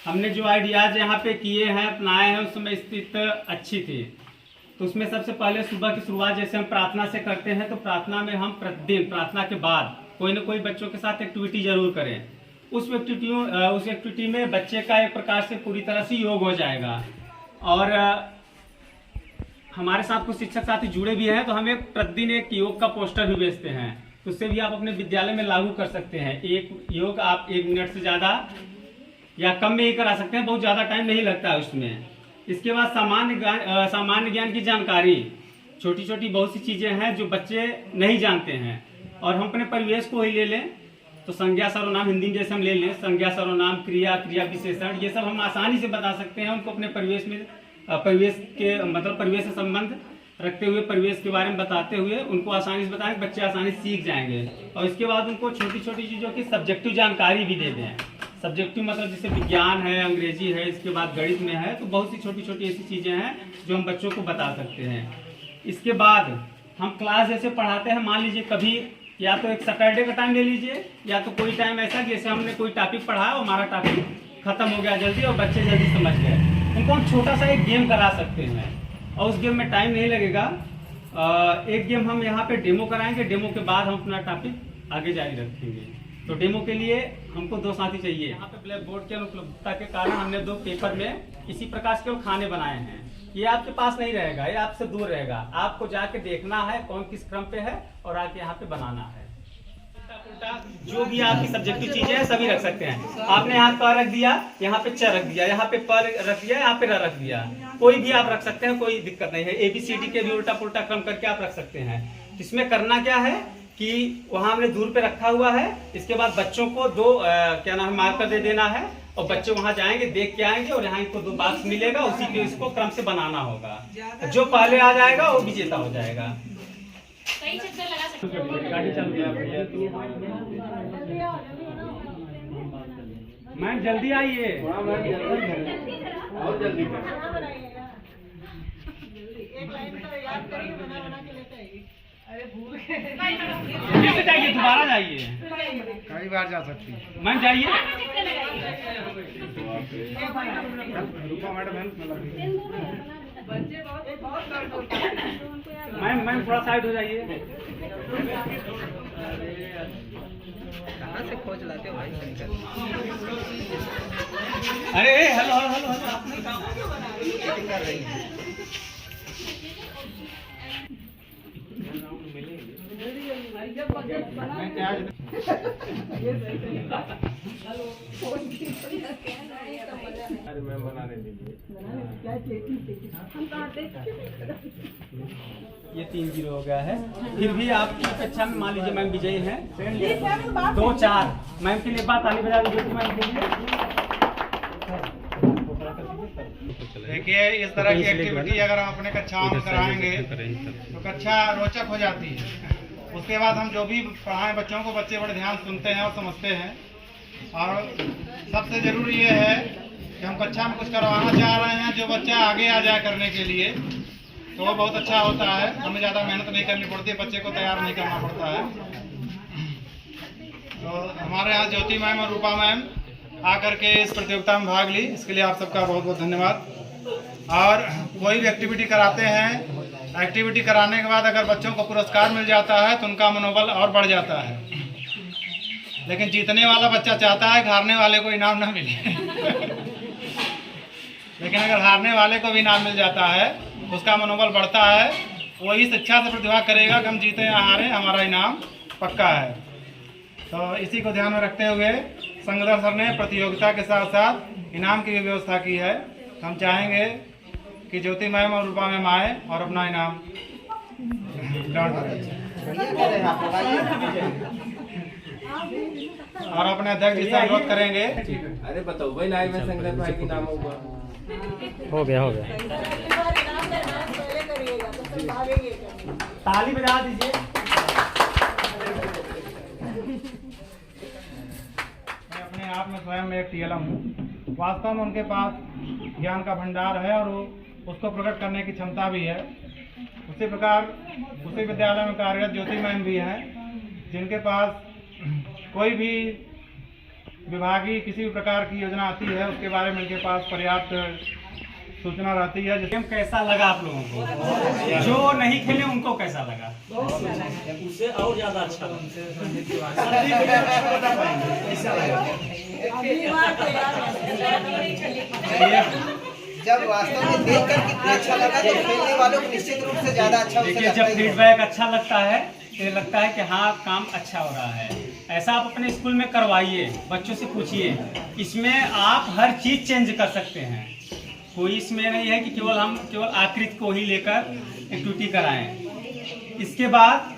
हमने जो आइडियाज यहाँ पे किए हैं, अपनाए हैं, उसमें स्थिति अच्छी थी। तो उसमें सबसे पहले सुबह की शुरुआत जैसे हम प्रार्थना से करते हैं, तो प्रार्थना में हम प्रतिदिन प्रार्थना के बाद कोई न कोई बच्चों के साथ एक्टिविटी जरूर करें। उस एक्टिविटी में बच्चे का एक प्रकार से पूरी तरह से योग हो जाएगा। और हमारे साथ कुछ शिक्षक साथी जुड़े भी हैं, तो हम प्रतिदिन एक योग का पोस्टर भी बेचते हैं, तो उससे भी आप अपने विद्यालय में लागू कर सकते हैं। एक योग आप 1 मिनट से ज़्यादा या कम में ही करा सकते हैं, बहुत ज़्यादा टाइम नहीं लगता है उसमें। इसके बाद सामान्य ज्ञान की जानकारी, छोटी छोटी बहुत सी चीज़ें हैं जो बच्चे नहीं जानते हैं, और हम अपने परिवेश को ही ले लें तो संज्ञा सर्वनाम हिंदी में जैसे हम ले लें, संज्ञा सर्वनाम क्रिया क्रिया विशेषण, ये सब हम आसानी से बता सकते हैं उनको अपने परिवेश में, परिवेश के मतलब परिवेश से संबंध रखते हुए, परिवेश के बारे में बताते हुए उनको आसानी से बताएं, बच्चे आसानी से सीख जाएंगे। और इसके बाद उनको छोटी छोटी चीज़ों की सब्जेक्टिव जानकारी भी दे दें। सब्जेक्टिव मतलब जैसे विज्ञान है, अंग्रेजी है, इसके बाद गणित में है, तो बहुत सी छोटी छोटी ऐसी चीज़ें हैं जो हम बच्चों को बता सकते हैं। इसके बाद हम क्लास जैसे पढ़ाते हैं, मान लीजिए कभी या तो एक सैटरडे का टाइम ले लीजिए, या तो कोई टाइम ऐसा जैसे हमने कोई टॉपिक पढ़ा और हमारा टॉपिक खत्म हो गया जल्दी और बच्चे जल्दी समझ गए, उनको हम छोटा सा एक गेम करा सकते हैं और उस गेम में टाइम नहीं लगेगा। एक गेम हम यहाँ पे डेमो कराएंगे, डेमो के बाद हम अपना टॉपिक आगे जारी रखेंगे। तो डेमो के लिए हमको 2 साथी चाहिए। यहाँ पे ब्लैक बोर्ड की अनुपलब्धता के कारण हमने 2 पेपर में इसी प्रकार के खाने बनाए हैं। ये आपके पास नहीं रहेगा, ये आपसे दूर रहेगा, आपको जाके देखना है कौन किस क्रम पे है और आके यहाँ पे बनाना है। जो भी आपकी सब्जेक्टिव चीजें हैं सभी रख सकते हैं। आपने यहाँ क रख दिया, यहाँ पे च रख दिया, यहाँ पे प रख दिया, यहाँ पे र रख दिया, कोई भी आप रख सकते हैं, कोई दिक्कत नहीं है। ABCD के भी उल्टा पुल्टा क्रम करके आप रख सकते हैं। इसमें करना क्या है कि वहाँ हमने दूर पे रखा हुआ है, इसके बाद बच्चों को 2 मार्कर दे देना है और बच्चे वहाँ जाएंगे, देख के आएंगे और यहाँ इनको 2 बॉक्स मिलेगा, उसी पे इसको क्रम से बनाना होगा। जो पहले आ जाएगा वो विजेता हो जाएगा। कई चक्कर लगा सकते हो। गाड़ी चल रही है, मैम जल्दी आइए। और जल्दी एक लाइन तो याद करिए, बना बना के लेते आइए। अरे भूल गए, जाइए दोबारा जाइए, कई बार जा सकती है। मैम जाइए, रूपा मैडम मैम थोड़ा साइड हो जाइए। कहाँ से खोज लाते हो भाई? अरे हेलो हेलो हेलो, आपने चीटिंग कर रही है। मैम बनाने दीजिए। ये 3-0 हो गया है। फिर भी आपकी कक्षा में मान लीजिए मैम विजयी हैं 2-4। मैम के लिए बात ताली बजा दीजिए मैम के लिए। देखिए इस तरह की एक्टिविटी अगर हम अपने कक्षाओं में कराएंगे तो कक्षा रोचक हो जाती है। उसके बाद हम जो भी पढ़ाएं बच्चों को, बच्चे बड़े ध्यान सुनते हैं और समझते हैं। और सबसे ज़रूरी ये है कि हम कक्षा में कुछ करवाना चाह रहे हैं जो बच्चा आगे आ जाए करने के लिए, तो वो बहुत अच्छा होता है। हमें ज़्यादा मेहनत नहीं करनी पड़ती है, बच्चे को तैयार नहीं करना पड़ता है। तो हमारे यहाँ ज्योति मैम और रूपा मैम आकर के इस प्रतियोगिता में भाग ली, इसके लिए आप सबका बहुत बहुत धन्यवाद। और कोई भी एक्टिविटी कराते हैं, एक्टिविटी कराने के बाद अगर बच्चों को पुरस्कार मिल जाता है तो उनका मनोबल और बढ़ जाता है। लेकिन जीतने वाला बच्चा चाहता है कि हारने वाले को इनाम ना मिले लेकिन अगर हारने वाले को भी इनाम मिल जाता है उसका मनोबल बढ़ता है, वो इस इच्छा से प्रतिभा करेगा कि हम जीते या हारे, हमारा इनाम पक्का है। तो इसी को ध्यान में रखते हुए संगदर सर ने प्रतियोगिता के साथ साथ इनाम की भी व्यवस्था की है। हम चाहेंगे कि ज्योति मैम और रूपा मैम आए और अपना इनाम ग्रहण करें और अपने अध्यक्ष जी से अनुरोध करेंगे। अरे बताओ भाई, लाइव में संगत भाई की नाम होगा। हो गया ताली बजा दीजिए। मैं अपने आप में स्वयं एक टीएलएम हूँ। वास्तव में उनके पास ज्ञान का भंडार है और उसको प्रकट करने की क्षमता भी है। उसी प्रकार उसी विद्यालय में कार्यरत ज्योति मैम भी हैं, जिनके पास कोई भी विभागीय किसी भी प्रकार की योजना आती है उसके बारे में उनके पास पर्याप्त सूचना रहती है। गेम कैसा लगा आप लोगों को? जो नहीं खेले उनको कैसा लगा? उससे और ज्यादा अच्छा जब वास्तव में देख कर अच्छा लगा तो खेलने वालों को निश्चित रूप से ज्यादा अच्छा देखिए, जब फीडबैक अच्छा लगता है तो लगता है कि हाँ काम अच्छा हो रहा है। ऐसा आप अपने स्कूल में करवाइए, बच्चों से पूछिए। इसमें आप हर चीज़ चेंज कर सकते हैं। कोई इसमें नहीं है कि हम केवल आकृति को ही लेकर एक्टिविटी कराएं। इसके बाद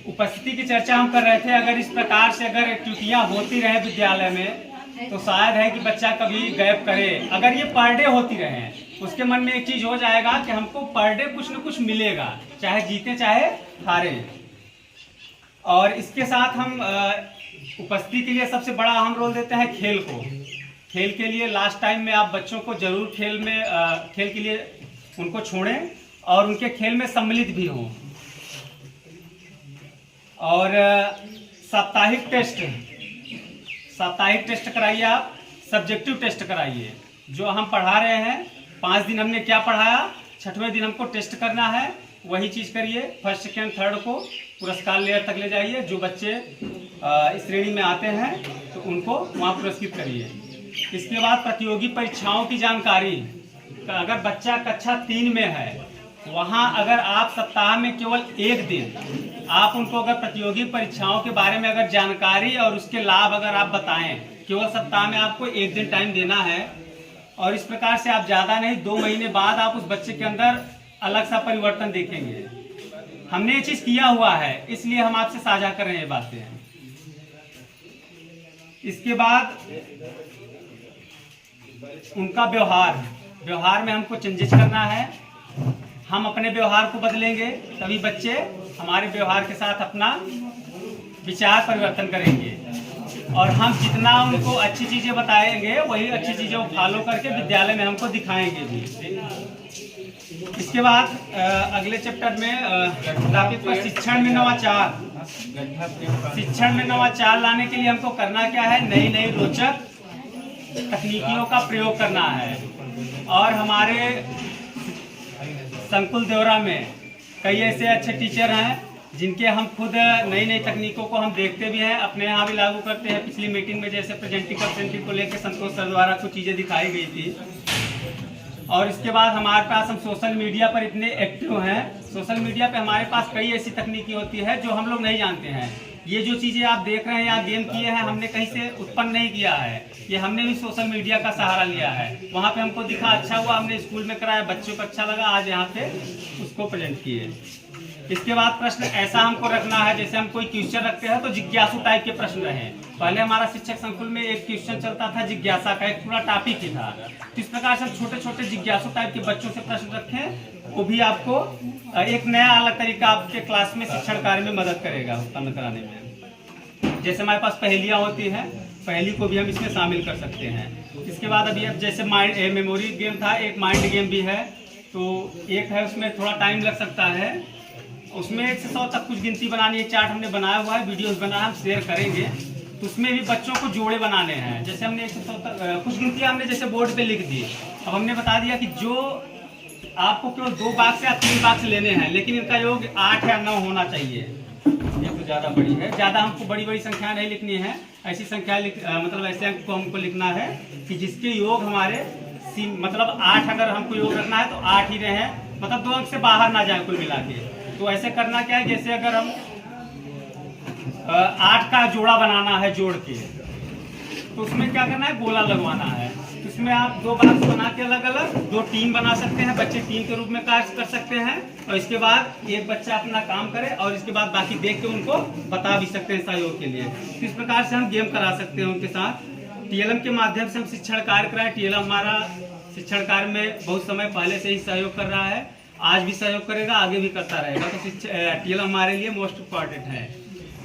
उपस्थिति की चर्चा हम कर रहे थे। अगर इस प्रकार से अगर एक्टिविटियाँ होती रहे विद्यालय में तो शायद है कि बच्चा कभी गैप करे। अगर ये पर डे होती रहे उसके मन में एक चीज़ हो जाएगा कि हमको पर डे कुछ न कुछ मिलेगा, चाहे जीते चाहे हारे। और इसके साथ हम उपस्थिति के लिए सबसे बड़ा अहम रोल देते हैं खेल को। खेल के लिए लास्ट टाइम में आप बच्चों को जरूर खेल के लिए उनको छोड़ें और उनके खेल में सम्मिलित भी हों। और साप्ताहिक टेस्ट कराइए, आप सब्जेक्टिव टेस्ट कराइए। जो हम पढ़ा रहे हैं 5 दिन हमने क्या पढ़ाया, 6वें दिन हमको टेस्ट करना है, वही चीज़ करिए। फर्स्ट सेकेंड थर्ड को पुरस्कार लेयर तक ले जाइए। जो बच्चे इस श्रेणी में आते हैं तो उनको वहाँ पुरस्कृत करिए। इसके बाद प्रतियोगी परीक्षाओं की जानकारी। अगर बच्चा कक्षा 3 में है, वहाँ अगर आप सप्ताह में केवल 1 दिन आप उनको अगर प्रतियोगी परीक्षाओं के बारे में अगर जानकारी और उसके लाभ अगर आप बताएं, केवल सप्ताह में आपको 1 दिन टाइम देना है। और इस प्रकार से आप ज़्यादा नहीं, 2 महीने बाद आप उस बच्चे के अंदर अलग सा परिवर्तन देखेंगे। हमने ये चीज़ किया हुआ है, इसलिए हम आपसे साझा कर रहे हैं ये बातें। इसके बाद उनका व्यवहार में हमको चेंजेस करना है। हम अपने व्यवहार को बदलेंगे तभी बच्चे हमारे व्यवहार के साथ अपना विचार परिवर्तन करेंगे। और हम जितना उनको अच्छी चीज़ें बताएंगे वही अच्छी चीज़ें वो फॉलो करके विद्यालय में हमको दिखाएंगे भी। इसके बाद अगले चैप्टर में टॉपिक पर शिक्षण में नवाचार लाने के लिए हमको करना क्या है, नई रोचक तकनीकियों का प्रयोग करना है। और हमारे संकुल देवरा में कई ऐसे अच्छे टीचर हैं जिनके हम खुद नई तकनीकों को हम देखते भी हैं, अपने यहाँ भी लागू करते हैं। पिछली मीटिंग में जैसे प्रेजेंटिंग को लेकर संतोष सर द्वारा कुछ चीज़ें दिखाई गई थी। और इसके बाद हमारे पास हम सोशल मीडिया पर इतने एक्टिव हैं। सोशल मीडिया पे हमारे पास कई ऐसी तकनीकी होती है जो हम लोग नहीं जानते हैं। ये जो चीज़ें आप देख रहे हैं यहाँ गेम किए हैं, हमने कहीं से उत्पन्न नहीं किया है, ये हमने भी सोशल मीडिया का सहारा लिया है। वहाँ पे हमको दिखा, अच्छा हुआ, हमने स्कूल में कराया, बच्चों को अच्छा लगा, आज यहाँ पे उसको प्रेजेंट किए। इसके बाद प्रश्न ऐसा हमको रखना है, जैसे हम कोई क्वेश्चन रखते हैं तो जिज्ञासु टाइप के प्रश्न रहे। पहले हमारा शिक्षक संकुल में एक क्वेश्चन चलता था जिज्ञासा का, एक पूरा टॉपिक ही था। तो इस प्रकार से हम छोटे छोटे जिज्ञासु टाइप के बच्चों से प्रश्न रखें, वो भी आपको एक नया अलग तरीका आपके क्लास में शिक्षण कार्य में मदद करेगा उत्पन्न कराने में। जैसे हमारे पास पहेलियाँ होती हैं, पहेली को भी हम इसमें शामिल कर सकते हैं। इसके बाद अभी अब जैसे माइंड मेमोरी गेम था, एक माइंड गेम भी है, तो एक है उसमें थोड़ा टाइम लग सकता है, उसमें 1 से 100 तक कुछ गिनती बनानी है। चार्ट हमने बनाया हुआ है, वीडियोस बनाया, हम शेयर करेंगे। तो उसमें भी बच्चों को जोड़े बनाने हैं। जैसे हमने 1 से 100 तक कुछ गिनतियाँ हमने जैसे बोर्ड पे लिख दी। अब हमने बता दिया कि जो आपको केवल 2 बाक्स या 3 बाक्स लेने हैं, लेकिन इनका योग 8 या 9 होना चाहिए। ये तो ज़्यादा बड़ी है, ज़्यादा हमको बड़ी बड़ी संख्या नहीं लिखनी है। ऐसी संख्या मतलब ऐसे अंक को हमको लिखना है कि जिसके योग हमारे मतलब 8, अगर हमको योग रखना है तो 8 ही रहे, मतलब 2 अंक से बाहर ना जाए कुल मिला के। तो ऐसे करना क्या है, जैसे अगर हम 8 का जोड़ा बनाना है जोड़ के, तो उसमें क्या करना है, गोला लगवाना है। तो इसमें आप 2 बॉक्स बना के अलग अलग 2 टीम बना सकते हैं, बच्चे टीम के रूप में कार्य कर सकते हैं। और इसके बाद एक बच्चा अपना काम करे और इसके बाद बाकी देख के उनको बता भी सकते हैं सहयोग के लिए। तो इस प्रकार से हम गेम करा सकते हैं उनके साथ। टीएलएम के माध्यम से हम शिक्षण कार्य कराएं। टीएलएम हमारा शिक्षण कार्य में बहुत समय पहले से ही सहयोग कर रहा है, आज भी सहयोग करेगा, आगे भी करता रहेगा। तो टीएलएम हमारे लिए मोस्ट इम्पॉर्टेंट है।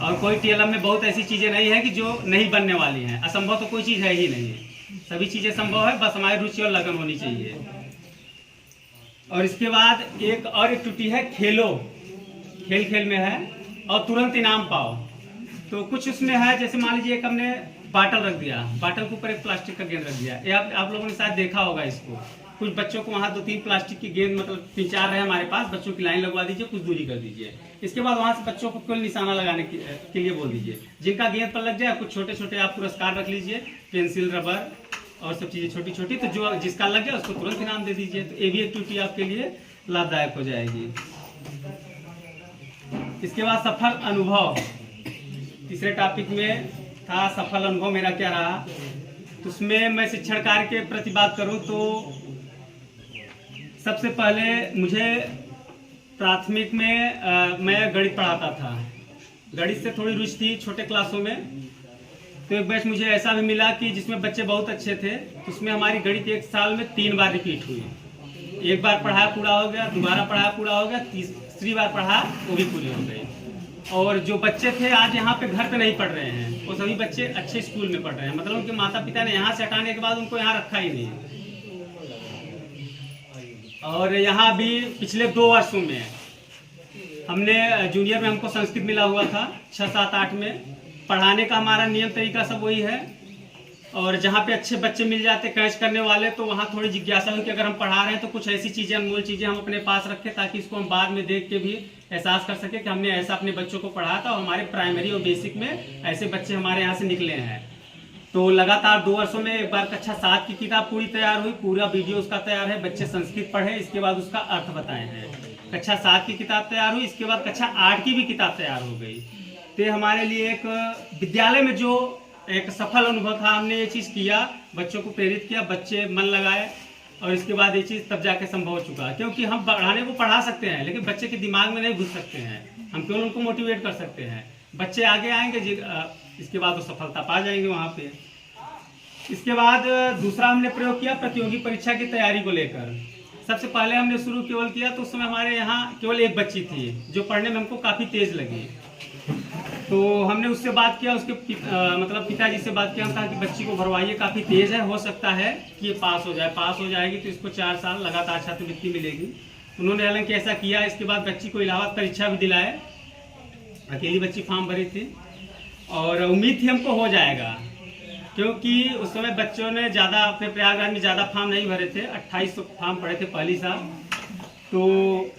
और कोई टीएलएम में बहुत ऐसी चीज़ें नहीं है कि जो नहीं बनने वाली हैं। असंभव तो कोई चीज़ है ही नहीं, सभी चीज़ें संभव है, बस हमारी रुचि और लगन होनी चाहिए। और इसके बाद एक त्रुटि है, खेलो, खेल खेल में है और तुरंत इनाम पाओ। तो कुछ उसमें है, जैसे मान लीजिए एक हमने बाटल रख दिया, बाटल के ऊपर एक प्लास्टिक का गेंद रख दिया। ये आप लोगों ने शायद देखा होगा इसको। कुछ बच्चों को वहाँ 2-3 प्लास्टिक की गेंद, मतलब 3-4 रहे हमारे पास, बच्चों की लाइन लगवा दीजिए, कुछ दूरी कर दीजिए। इसके बाद वहाँ से बच्चों को केवल निशाना लगाने के लिए बोल दीजिए। जिनका गेंद पर लग जाए, कुछ छोटे छोटे आप पुरस्कार रख लीजिए, पेंसिल, रबर और सब चीज़ें छोटी छोटी। तो जो जिसका लग जाए उसको तुरंत इनाम दे दीजिए। तो ये भी एक्टिविटी आपके लिए लाभदायक हो जाएगी। इसके बाद सफल अनुभव, तीसरे टॉपिक में था सफल अनुभव मेरा क्या रहा। तो उसमें मैं शिक्षण कार्य के प्रति बात करूं तो सबसे पहले मुझे प्राथमिक में मैं गणित पढ़ाता था। गणित से थोड़ी रुचि थी छोटे क्लासों में। तो एक बैच मुझे ऐसा भी मिला कि जिसमें बच्चे बहुत अच्छे थे। तो उसमें हमारी गणित 1 साल में 3 बार रिपीट हुई। एक बार पढ़ाया पूरा हो गया, दोबारा पढ़ाया पूरा हो गया, तीसरी बार पढ़ा वो भी पूरी हो गई। और जो बच्चे थे आज यहाँ पे घर पे नहीं पढ़ रहे हैं, वो सभी बच्चे अच्छे स्कूल में पढ़ रहे हैं। मतलब उनके माता पिता ने यहाँ से हटाने के बाद उनको यहाँ रखा ही नहीं। और यहाँ भी पिछले 2 वर्षों में हमने जूनियर में हमको संस्कृत मिला हुआ था, 6, 7, 8 में। पढ़ाने का हमारा नियम तरीका सब वही है। और जहाँ पे अच्छे बच्चे मिल जाते कैच करने वाले, तो वहाँ थोड़ी जिज्ञासा हुई कि अगर हम पढ़ा रहे हैं तो कुछ ऐसी चीज़ें, अनमोल चीज़ें हम अपने पास रखें, ताकि इसको हम बाद में देख के भी एहसास कर सके कि हमने ऐसा अपने बच्चों को पढ़ाया था। और हमारे प्राइमरी और बेसिक में ऐसे बच्चे हमारे यहाँ से निकले हैं। तो लगातार 2 वर्षों में एक बार कक्षा 7 की किताब पूरी तैयार हुई, पूरा वीडियो उसका तैयार है, बच्चे संस्कृत पढ़े, इसके बाद उसका अर्थ बताए हैं। कक्षा 7 की किताब तैयार हुई, इसके बाद कक्षा 8 की भी किताब तैयार हो गई। तो हमारे लिए एक विद्यालय में जो एक सफल अनुभव था, हमने ये चीज़ किया, बच्चों को प्रेरित किया, बच्चे मन लगाए, और इसके बाद ये चीज़ तब जाके संभव हो चुका है। क्योंकि हम पढ़ाने को पढ़ा सकते हैं, लेकिन बच्चे के दिमाग में नहीं घुस सकते हैं। हम केवल उनको मोटिवेट कर सकते हैं, बच्चे आगे आएंगे, इसके बाद वो सफलता पा जाएंगे वहाँ पे। इसके बाद दूसरा हमने प्रयोग किया प्रतियोगी परीक्षा की तैयारी को लेकर। सबसे पहले हमने शुरू केवल किया तो उस समय हमारे यहाँ केवल एक बच्ची थी जो पढ़ने में हमको काफ़ी तेज़ लगी। तो हमने उससे बात किया, उसके मतलब पिताजी से बात किया। हम कहा कि बच्ची को भरवाइए, काफ़ी तेज़ है, हो सकता है कि ये पास हो जाए। पास हो जाएगी तो इसको 4 साल लगातार छात्रवृत्ति मिलेगी। उन्होंने हालांकि ऐसा किया। इसके बाद बच्ची को इलाहाबाद परीक्षा भी दिलाए, अकेली बच्ची फॉर्म भरी थी और उम्मीद थी हमको हो जाएगा, क्योंकि उस समय बच्चों ने ज़्यादा अपने प्रयागराज में ज़्यादा फॉर्म नहीं भरे थे, 2800 फॉर्म पड़े थे पहली साल। तो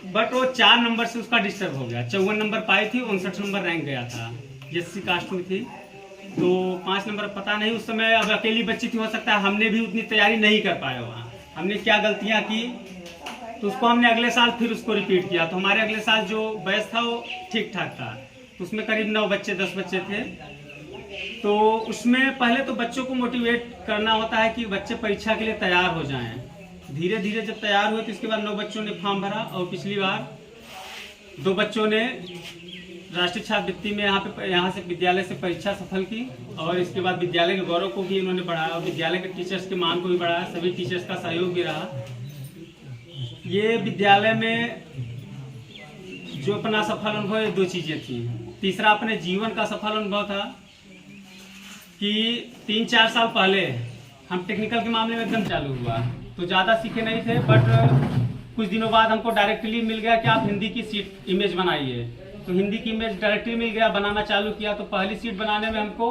बट वो 4 नंबर से उसका डिस्टर्ब हो गया। 54 नंबर पाई थी, 59 नंबर रैंक गया था, एससी कास्ट में थी। तो 5 नंबर पता नहीं, उस समय अब अकेली बच्ची थी, हो सकता है हमने भी उतनी तैयारी नहीं कर पाया। वहाँ हमने क्या गलतियाँ की, तो उसको हमने अगले साल फिर उसको रिपीट किया। तो हमारे अगले साल जो बैच था वो ठीक ठाक था, तो उसमें करीब 9 बच्चे 10 बच्चे थे। तो उसमें पहले तो बच्चों को मोटिवेट करना होता है कि बच्चे परीक्षा के लिए तैयार हो जाएं। धीरे धीरे जब तैयार हुए तो इसके बाद 9 बच्चों ने फॉर्म भरा और पिछली बार 2 बच्चों ने राष्ट्रीय छात्रवृत्ति में यहाँ से विद्यालय से परीक्षा सफल की। और इसके बाद विद्यालय के गौरव को भी इन्होंने बढ़ाया और विद्यालय के टीचर्स के मान को भी बढ़ाया। सभी टीचर्स का सहयोग भी रहा। ये विद्यालय में जो अपना सफल अनुभव, 2 चीज़ें थी। तीसरा अपने जीवन का सफल अनुभव था। कि 3-4 साल पहले हम टेक्निकल के मामले में एकदम चालू हुआ, तो ज़्यादा सीखे नहीं थे, बट कुछ दिनों बाद हमको डायरेक्टली मिल गया कि आप हिंदी की सीट इमेज बनाइए। तो हिंदी की इमेज डायरेक्टली मिल गया, बनाना चालू किया। तो पहली सीट बनाने में हमको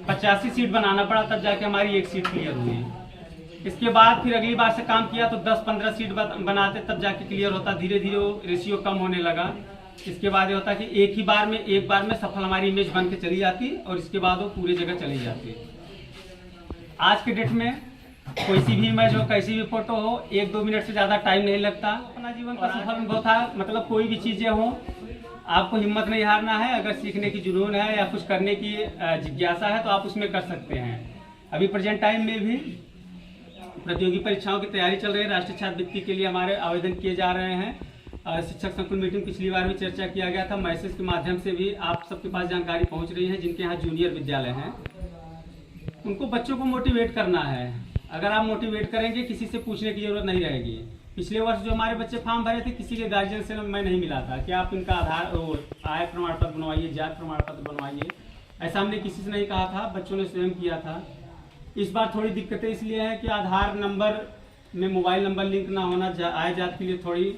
85 सीट बनाना पड़ा, तब जाके हमारी एक सीट क्लियर हुई। इसके बाद फिर अगली बार से काम किया तो 10-15 सीट बनाते, तब जाके क्लियर होता। धीरे धीरे वो रेशियो कम होने लगा। इसके बाद ये होता कि एक बार में सफल हमारी इमेज बन के चली जाती और इसके बाद वो पूरी जगह चली जाती। आज के डेट में कोई सी भी इमेज हो, कैसी भी फोटो हो, 1-2 मिनट से ज़्यादा टाइम नहीं लगता। अपना जीवन का सफल अनुभव था। मतलब कोई भी चीज़ें हों, आपको हिम्मत नहीं हारना है। अगर सीखने की जुनून है या कुछ करने की जिज्ञासा है तो आप उसमें कर सकते हैं। अभी प्रेजेंट टाइम में भी प्रतियोगी परीक्षाओं की तैयारी चल रही है। राष्ट्रीय छात्रवृत्ति के लिए हमारे आवेदन किए जा रहे हैं। शिक्षक संकुल मीटिंग पिछली बार भी चर्चा किया गया था। मैसेज के माध्यम से भी आप सबके पास जानकारी पहुंच रही है। जिनके यहाँ जूनियर विद्यालय हैं, उनको बच्चों को मोटिवेट करना है। अगर आप मोटिवेट करेंगे, किसी से पूछने की जरूरत नहीं रहेगी। पिछले वर्ष जो हमारे बच्चे फॉर्म भरे थे, किसी के गार्जियन से मैं नहीं मिला था कि आप इनका आय प्रमाण पत्र बनवाइए, जात प्रमाण पत्र बनवाइए। ऐसा हमने किसी से नहीं कहा था, बच्चों ने स्वयं किया था। इस बार थोड़ी दिक्कतें इसलिए हैं कि आधार नंबर में मोबाइल नंबर लिंक ना होना आय जात के लिए थोड़ी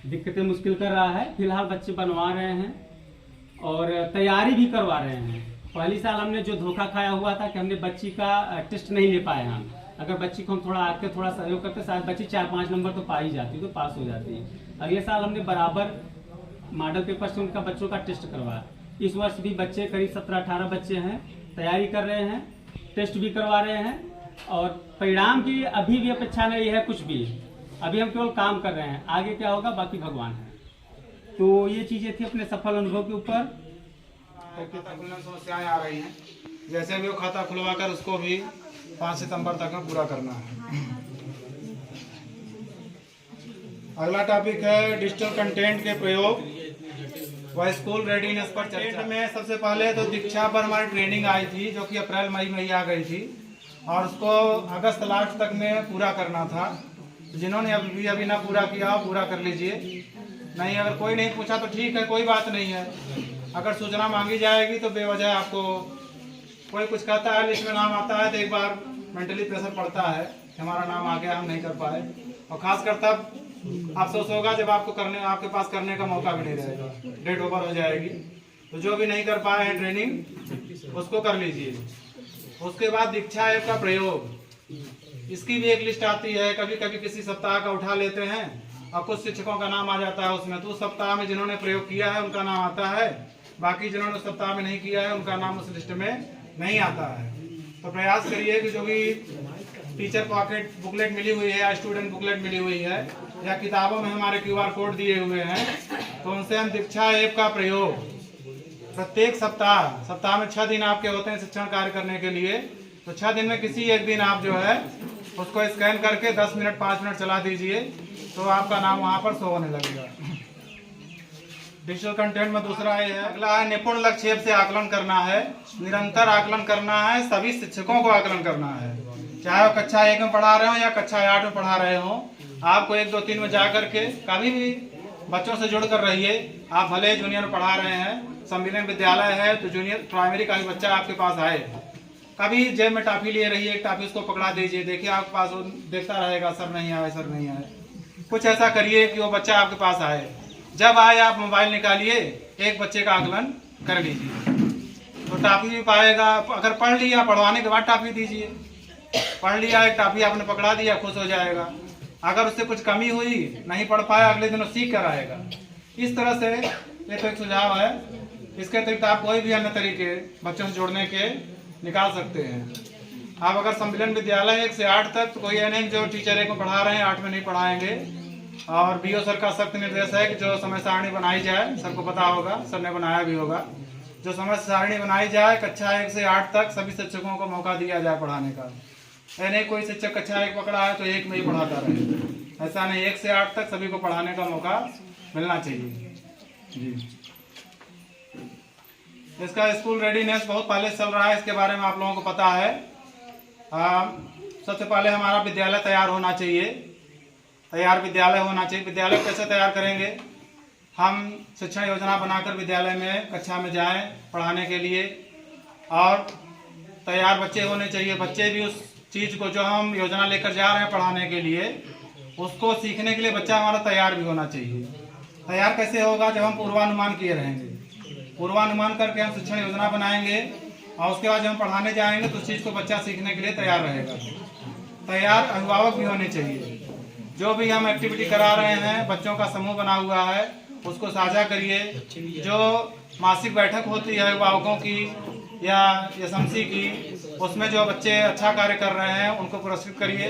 दिक्कतें मुश्किल कर रहा है। फिलहाल बच्चे बनवा रहे हैं और तैयारी भी करवा रहे हैं। पहली साल हमने जो धोखा खाया हुआ था कि हमने बच्ची का टेस्ट नहीं ले पाए हम। अगर बच्ची को हम थोड़ा सहयोग करते, शायद बच्ची 4-5 नंबर तो पा ही जाती, तो पास हो जाती। अगले साल हमने बराबर मॉडल पेपर से उनका बच्चों का टेस्ट करवाया। इस वर्ष भी बच्चे करीब 17-18 बच्चे हैं, तैयारी कर रहे हैं, टेस्ट भी करवा रहे हैं और परिणाम की अभी भी अपेक्षा नहीं है कुछ भी। अभी हम केवल काम कर रहे हैं, आगे क्या होगा बाकी भगवान है। तो ये चीज़ें थी अपने सफल अनुभव के ऊपर। समस्याएं आ रही हैं, जैसे भी वो खाता खुलवा कर उसको भी 5 सितंबर तक में पूरा करना है। अगला टॉपिक है डिजिटल कंटेंट के प्रयोग व स्कूल रेडीनेस पर चर्चा। में सबसे पहले तो दीक्षा पर हमारी ट्रेनिंग आई थी, जो कि अप्रैल-मई में ही आ गई थी और उसको अगस्त लास्ट तक में पूरा करना था। जिन्होंने अभी ना पूरा किया हो, पूरा कर लीजिए। नहीं, अगर कोई नहीं पूछा तो ठीक है, कोई बात नहीं है। अगर सूचना मांगी जाएगी तो बेवजह आपको कोई कुछ कहता है, लिस्ट में नाम आता है तो एक बार मेंटली प्रेशर पड़ता है कि हमारा नाम आ गया, हम नहीं कर पाए। और खासकर तब अफसोस होगा जब आपके पास करने का मौका भी नहीं रहेगा, डेट ओवर हो जाएगी। तो जो भी नहीं कर पाए हैं ट्रेनिंग, उसको कर लीजिए। उसके बाद दीक्षा ऐप का प्रयोग, इसकी भी एक लिस्ट आती है। कभी कभी किसी सप्ताह का उठा लेते हैं और कुछ शिक्षकों का नाम आ जाता है उसमें, तो उस सप्ताह में जिन्होंने प्रयोग किया है उनका नाम आता है, बाकी जिन्होंने उस सप्ताह में नहीं किया है उनका नाम उस लिस्ट में नहीं आता है। तो प्रयास करिए कि जो भी टीचर पॉकेट बुकलेट मिली हुई है या स्टूडेंट बुकलेट मिली हुई है या किताबों में हमारे QR कोड दिए हुए हैं, तो उनसे हम दीक्षा ऐप का प्रयोग प्रत्येक सप्ताह में 6 दिन आपके होते हैं शिक्षण कार्य करने के लिए। तो 6 दिन में किसी एक दिन आप जो है उसको स्कैन करके 10 मिनट 5 मिनट चला दीजिए, तो आपका नाम वहाँ पर शो होने लगेगा। डिजिटल कंटेंट में दूसरा ये है, अगला है निपुण लक्ष्य से आकलन करना है। निरंतर आकलन करना है, सभी शिक्षकों को आकलन करना है, चाहे वो कक्षा 1 में पढ़ा रहे हो या कक्षा 8 में पढ़ा रहे हो। आपको 1, 2, 3 में जा करके कभी भी बच्चों से जुड़ कर रहिए। आप भले जूनियर में पढ़ा रहे हैं, सम्मिलन विद्यालय है तो जूनियर प्राइमरी का भी बच्चा आपके पास आए, कभी जेब में टॉफी लिए रहिए, एक टॉफी उसको पकड़ा दीजिए, देखिए आपके पास वो देखता रहेगा, सर नहीं आए, सर नहीं आए। कुछ ऐसा करिए कि वो बच्चा आपके पास आए। जब आए आप मोबाइल निकालिए, एक बच्चे का आकलन कर लीजिए, तो टॉफी भी पाएगा। अगर पढ़ लिया, पढ़वाने के बाद टॉफी दीजिए। पढ़ लिया, एक टॉफी आपने पकड़ा दिया, खुश हो जाएगा। अगर उससे कुछ कमी हुई, नहीं पढ़ पाया, अगले दिन वो सीख कर आएगा। इस तरह से ये तो एक सुझाव है। इसके अतिरिक्त आप कोई भी अन्य तरीके बच्चों से जोड़ने के निकाल सकते हैं। आप अगर सम्मिलन विद्यालय 1 से 8 तक, तो कोई ये नहीं जो टीचर 1 में पढ़ा रहे हैं 8 में नहीं पढ़ाएंगे। और BO सर का सख्त निर्देश है कि जो समय सारणी बनाई जाए, सर को पता होगा, सर ने बनाया भी होगा, जो समय सारणी बनाई जाए कक्षा 1 से 8 तक सभी शिक्षकों को मौका दिया जाए पढ़ाने का। ये नहीं कोई शिक्षक कक्षा 1 पकड़ा है तो 1 में ही पढ़ाता रहे, ऐसा नहीं। 1 से 8 तक सभी को पढ़ाने का मौका मिलना चाहिए जी। इसका स्कूल रेडीनेस बहुत पहले चल रहा है, इसके बारे में आप लोगों को पता है। सबसे पहले हमारा विद्यालय तैयार होना चाहिए, तैयार विद्यालय होना चाहिए। विद्यालय कैसे तैयार करेंगे? हम शिक्षण योजना बनाकर विद्यालय में कक्षा में जाएं पढ़ाने के लिए, और तैयार बच्चे होने चाहिए। बच्चे भी उस चीज़ को जो हम योजना लेकर जा रहे हैं पढ़ाने के लिए, उसको सीखने के लिए बच्चा हमारा तैयार भी होना चाहिए। तैयार कैसे होगा? जब हम पूर्वानुमान किए रहेंगे। पूर्वानुमान करके हम शिक्षण योजना बनाएंगे और उसके बाद जब हम पढ़ाने जाएंगे तो उस चीज़ को बच्चा सीखने के लिए तैयार रहेगा। तैयार अभिभावक भी होने चाहिए। जो भी हम एक्टिविटी करा रहे हैं, बच्चों का समूह बना हुआ है, उसको साझा करिए। जो मासिक बैठक होती है अभिभावकों की या एसएमसी की, उसमें जो बच्चे अच्छा कार्य कर रहे हैं उनको पुरस्कृत करिए।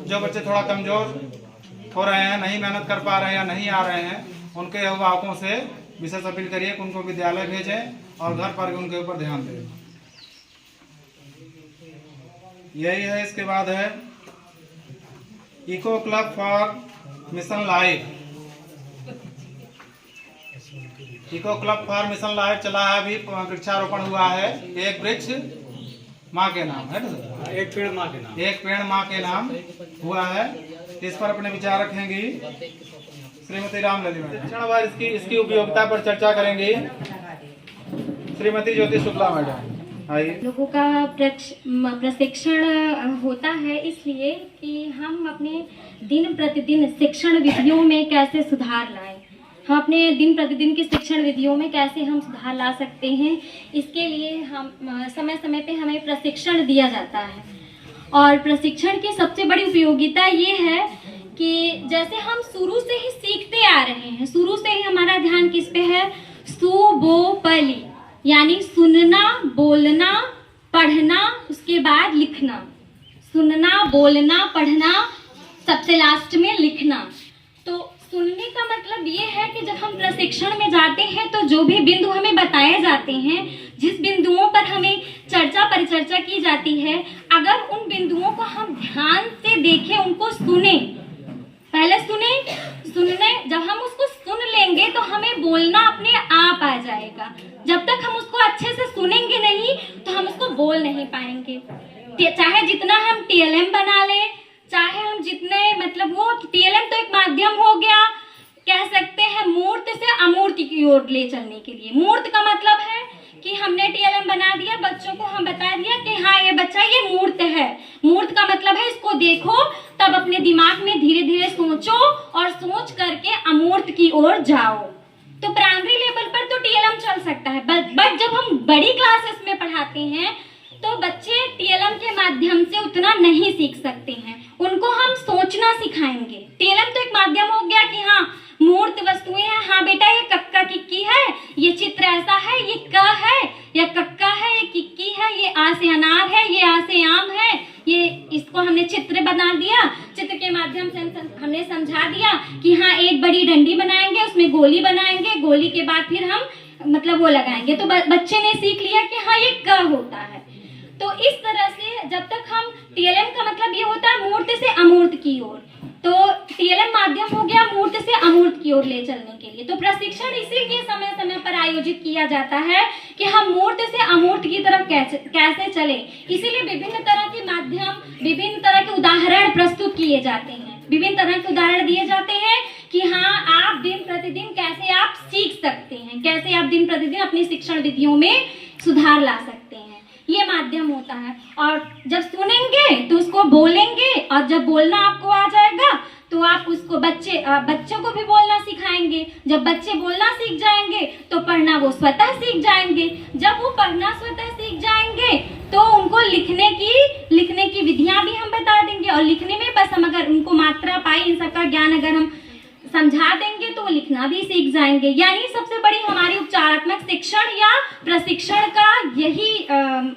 जो बच्चे थोड़ा कमज़ोर हो रहे हैं, नहीं मेहनत कर पा रहे हैं या नहीं आ रहे हैं, उनके अभिभावकों से विशेष अपील करिए कि उनको विद्यालय भेजें और घर पर भी उनके ऊपर ध्यान दें। यही है। इसके बाद है eco club for mission life. Eco club for mission life चला है, अभी वृक्षारोपण हुआ है। एक वृक्ष माँ के नाम है ना, एक पेड़ माँ के नाम, एक पेड़ माँ के नाम हुआ है। इस पर अपने विचार रखेंगी श्रीमती रामलली मैडम। इसकी उपयोगिता पर चर्चा करेंगी श्रीमती ज्योति शुक्ला मैडम। आइए। लोगों का प्रशिक्षण होता है इसलिए कि हम अपने दिन प्रतिदिन शिक्षण विधियों में कैसे सुधार लाएं। हम अपने दिन प्रतिदिन की शिक्षण विधियों में कैसे हम सुधार ला सकते हैं, इसके लिए हम समय समय पे हमें प्रशिक्षण दिया जाता है। और प्रशिक्षण की सबसे बड़ी उपयोगिता ये है कि जैसे हम शुरू से ही सीखते आ रहे हैं, शुरू से ही हमारा ध्यान किस पे है? सु बो पली, यानी सुनना, बोलना, पढ़ना, उसके बाद लिखना। सुनना, बोलना, पढ़ना, सबसे लास्ट में लिखना। तो सुनने का मतलब ये है कि जब हम प्रशिक्षण में जाते हैं तो जो भी बिंदु हमें बताए जाते हैं, जिस बिंदुओं पर हमें चर्चा परिचर्चा की जाती है, अगर उन बिंदुओं को हम ध्यान से देखें, उनको सुने, पहले सुनने जब हम उसको सुन लेंगे तो हमें बोलना अपने आप आ जाएगा। जब तक हम उसको अच्छे से सुनेंगे नहीं तो हम उसको बोल नहीं पाएंगे। चाहे जितना हम टीएलएम बना लें, चाहे हम जितने मतलब वो टीएलएम तो एक माध्यम हो गया, कह सकते हैं मूर्त से अमूर्त की ओर ले चलने के लिए। मूर्त का मतलब है कि हमने टीएलएम बना दिया, बच्चों को हम बता दिया कि हाँ ये बच्चा ये मूर्त है। मूर्त का मतलब है इसको देखो, तब अपने दिमाग में धीरे धीरे सोचो और सोच करके अमूर्त की ओर जाओ। तो प्राइमरी लेवल पर तो टीएलएम चल सकता है, बट जब हम बड़ी क्लासेस में पढ़ाते हैं तो बच्चे टीएलएम के माध्यम से उतना नहीं सीख सकते हैं। उनको हम सोचना सिखाएंगे। टीएलएम तो एक माध्यम हो गया कि हाँ मूर्त वस्तुएं हैं, हाँ बेटा ये कक्का किक्की है, ये चित्र ऐसा है, ये क है, या कक्का है, ये किक्की है, ये आ से अनार है, ये आ से आम है, ये इसको हमने चित्र बना दिया। चित्र के माध्यम से हमने समझा दिया कि हाँ एक बड़ी डंडी बनाएंगे, उसमें गोली बनाएंगे, गोली के बाद फिर हम मतलब वो लगाएंगे। तो बच्चे ने सीख लिया कि हाँ ये क होता है। तो इस तरह से जब तक हम टीएलएम का मतलब ये होता है मूर्त से अमूर्त की ओर, तो टीएलएम माध्यम हो गया मूर्त से अमूर्त की ओर ले चलने के लिए। तो प्रशिक्षण इसीलिए समय समय पर आयोजित किया जाता है कि हम मूर्त से अमूर्त की तरफ कैसे चले। इसीलिए विभिन्न तरह के माध्यम, विभिन्न तरह के उदाहरण प्रस्तुत किए जाते हैं, विभिन्न तरह के उदाहरण दिए जाते हैं कि हाँ आप दिन प्रतिदिन कैसे आप सीख सकते हैं, कैसे आप दिन प्रतिदिन अपनी शिक्षण विधियों में सुधार ला सकते हैं। ये माध्यम होता है। और जब सुनेंगे तो उसको बोलेंगे, और जब बोलना आपको आ जाएगा तो आप उसको बच्चों को भी बोलना सिखाएंगे। जब बच्चे बोलना सीख जाएंगे तो पढ़ना वो स्वतः सीख जाएंगे। जब वो पढ़ना स्वतः सीख जाएंगे तो उनको लिखने की विधियां भी हम बता देंगे, और लिखने में बस हम अगर उनको मात्रा पाई, इन सबका ज्ञान अगर हम समझा देंगे तो वो लिखना भी सीख जाएंगे। यानी सबसे बड़ी हमारी उपचारात्मक शिक्षण या प्रशिक्षण का यही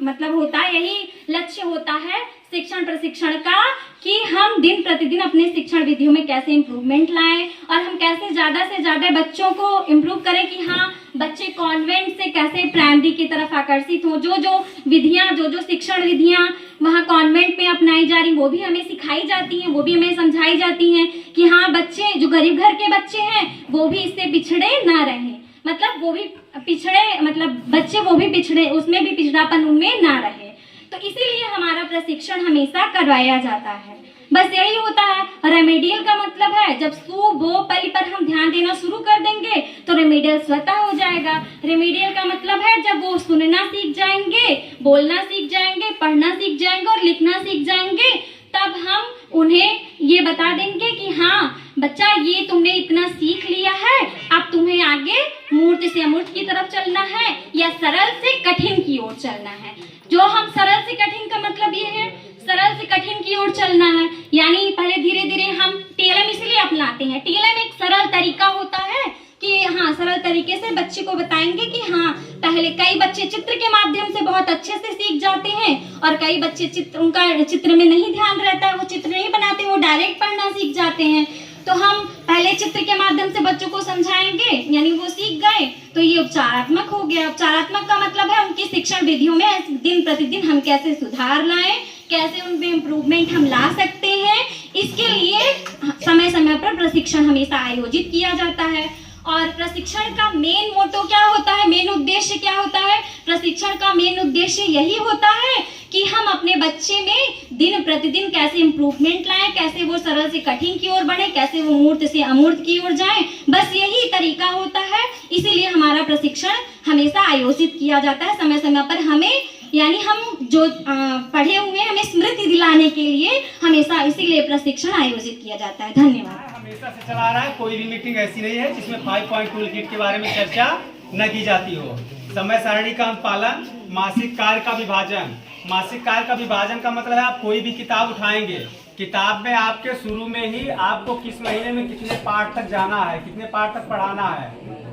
मतलब होता है, यही लक्ष्य होता है शिक्षण प्रशिक्षण का, कि हम दिन प्रतिदिन अपने शिक्षण विधियों में कैसे इम्प्रूवमेंट लाएं और हम कैसे ज़्यादा से ज़्यादा बच्चों को इम्प्रूव करें कि हाँ बच्चे कॉन्वेंट से कैसे प्राइमरी की तरफ आकर्षित हों। जो विधियाँ, जो शिक्षण विधियाँ वहाँ कॉन्वेंट में अपनाई जा रही वो भी हमें सिखाई जाती हैं, वो भी हमें समझाई जाती हैं कि हाँ बच्चे जो गरीब घर के बच्चे हैं वो भी इससे पिछड़े ना रहें, मतलब वो भी पिछड़े, मतलब बच्चे वो भी पिछड़े, उसमें भी पिछड़ापन उनमें ना रहे। तो इसीलिए हमारा प्रशिक्षण हमेशा करवाया जाता है। बस यही होता है। रेमेडियल का मतलब है जब सु बो पली पर हम ध्यान देना शुरू कर देंगे तो रेमेडियल स्वतः हो जाएगा। रेमेडियल का मतलब है जब वो सुनना सीख जाएंगे, बोलना सीख जाएंगे, पढ़ना सीख जाएंगे और लिखना सीख जाएंगे, तब हम उन्हें ये बता देंगे कि हाँ बच्चा ये तुमने इतना सीख लिया है, अब तुम्हें आगे मूर्त से अमूर्त की तरफ चलना है या सरल से कठिन की ओर चलना है। जो हम सरल से कठिन का मतलब ये है, सरल से कठिन की ओर चलना है, यानी पहले धीरे धीरे हम टीएलएम इसलिए अपनाते हैं। टीएलएम एक सरल तरीका होता है कि हाँ सरल तरीके से बच्चे को बताएंगे कि हाँ पहले कई बच्चे चित्र के माध्यम से बहुत अच्छे से सीख जाते हैं और कई बच्चे उनका चित्र में नहीं ध्यान रहता है, वो चित्र नहीं बनाते, वो डायरेक्ट पढ़ना सीख जाते हैं। तो हम पहले चित्र के माध्यम से बच्चों को समझाएंगे, यानी वो सीख गए तो ये उपचारात्मक हो गया। उपचारात्मक का मतलब है उनकी शिक्षण विधियों में दिन प्रतिदिन हम कैसे सुधार लाएं, कैसे उनमें इम्प्रूवमेंट हम ला सकते हैं, इसके लिए समय समय पर प्रशिक्षण हमेशा आयोजित किया जाता है। और प्रशिक्षण का मेन मोटो क्या होता है, मेन उद्देश्य क्या होता है? प्रशिक्षण का मेन उद्देश्य यही होता है कि हम अपने बच्चे में दिन प्रतिदिन कैसे इम्प्रूवमेंट लाएं, कैसे वो सरल से कठिन की ओर बढ़े, कैसे वो मूर्त से अमूर्त की ओर जाएं, बस यही तरीका होता है। इसीलिए हमारा प्रशिक्षण हमेशा आयोजित किया जाता है समय समय पर। हमें यानी हम जो पढ़े हुए हमें स्मृति दिलाने के लिए हमेशा इसीलिए प्रशिक्षण आयोजित किया जाता है। धन्यवाद। हमेशा से चला रहा है, कोई भी मीटिंग ऐसी नहीं है जिसमें 5 पॉइंट टूल किट के बारे में चर्चा न की जाती हो। समय सारणी का अनुपालन, मासिक कार्य का विभाजन। मासिक कार्य का विभाजन का मतलब है आप कोई भी किताब उठाएंगे, किताब में आपके शुरू में ही आपको किस महीने में कितने पाठ तक जाना है, कितने पाठ तक पढ़ाना है,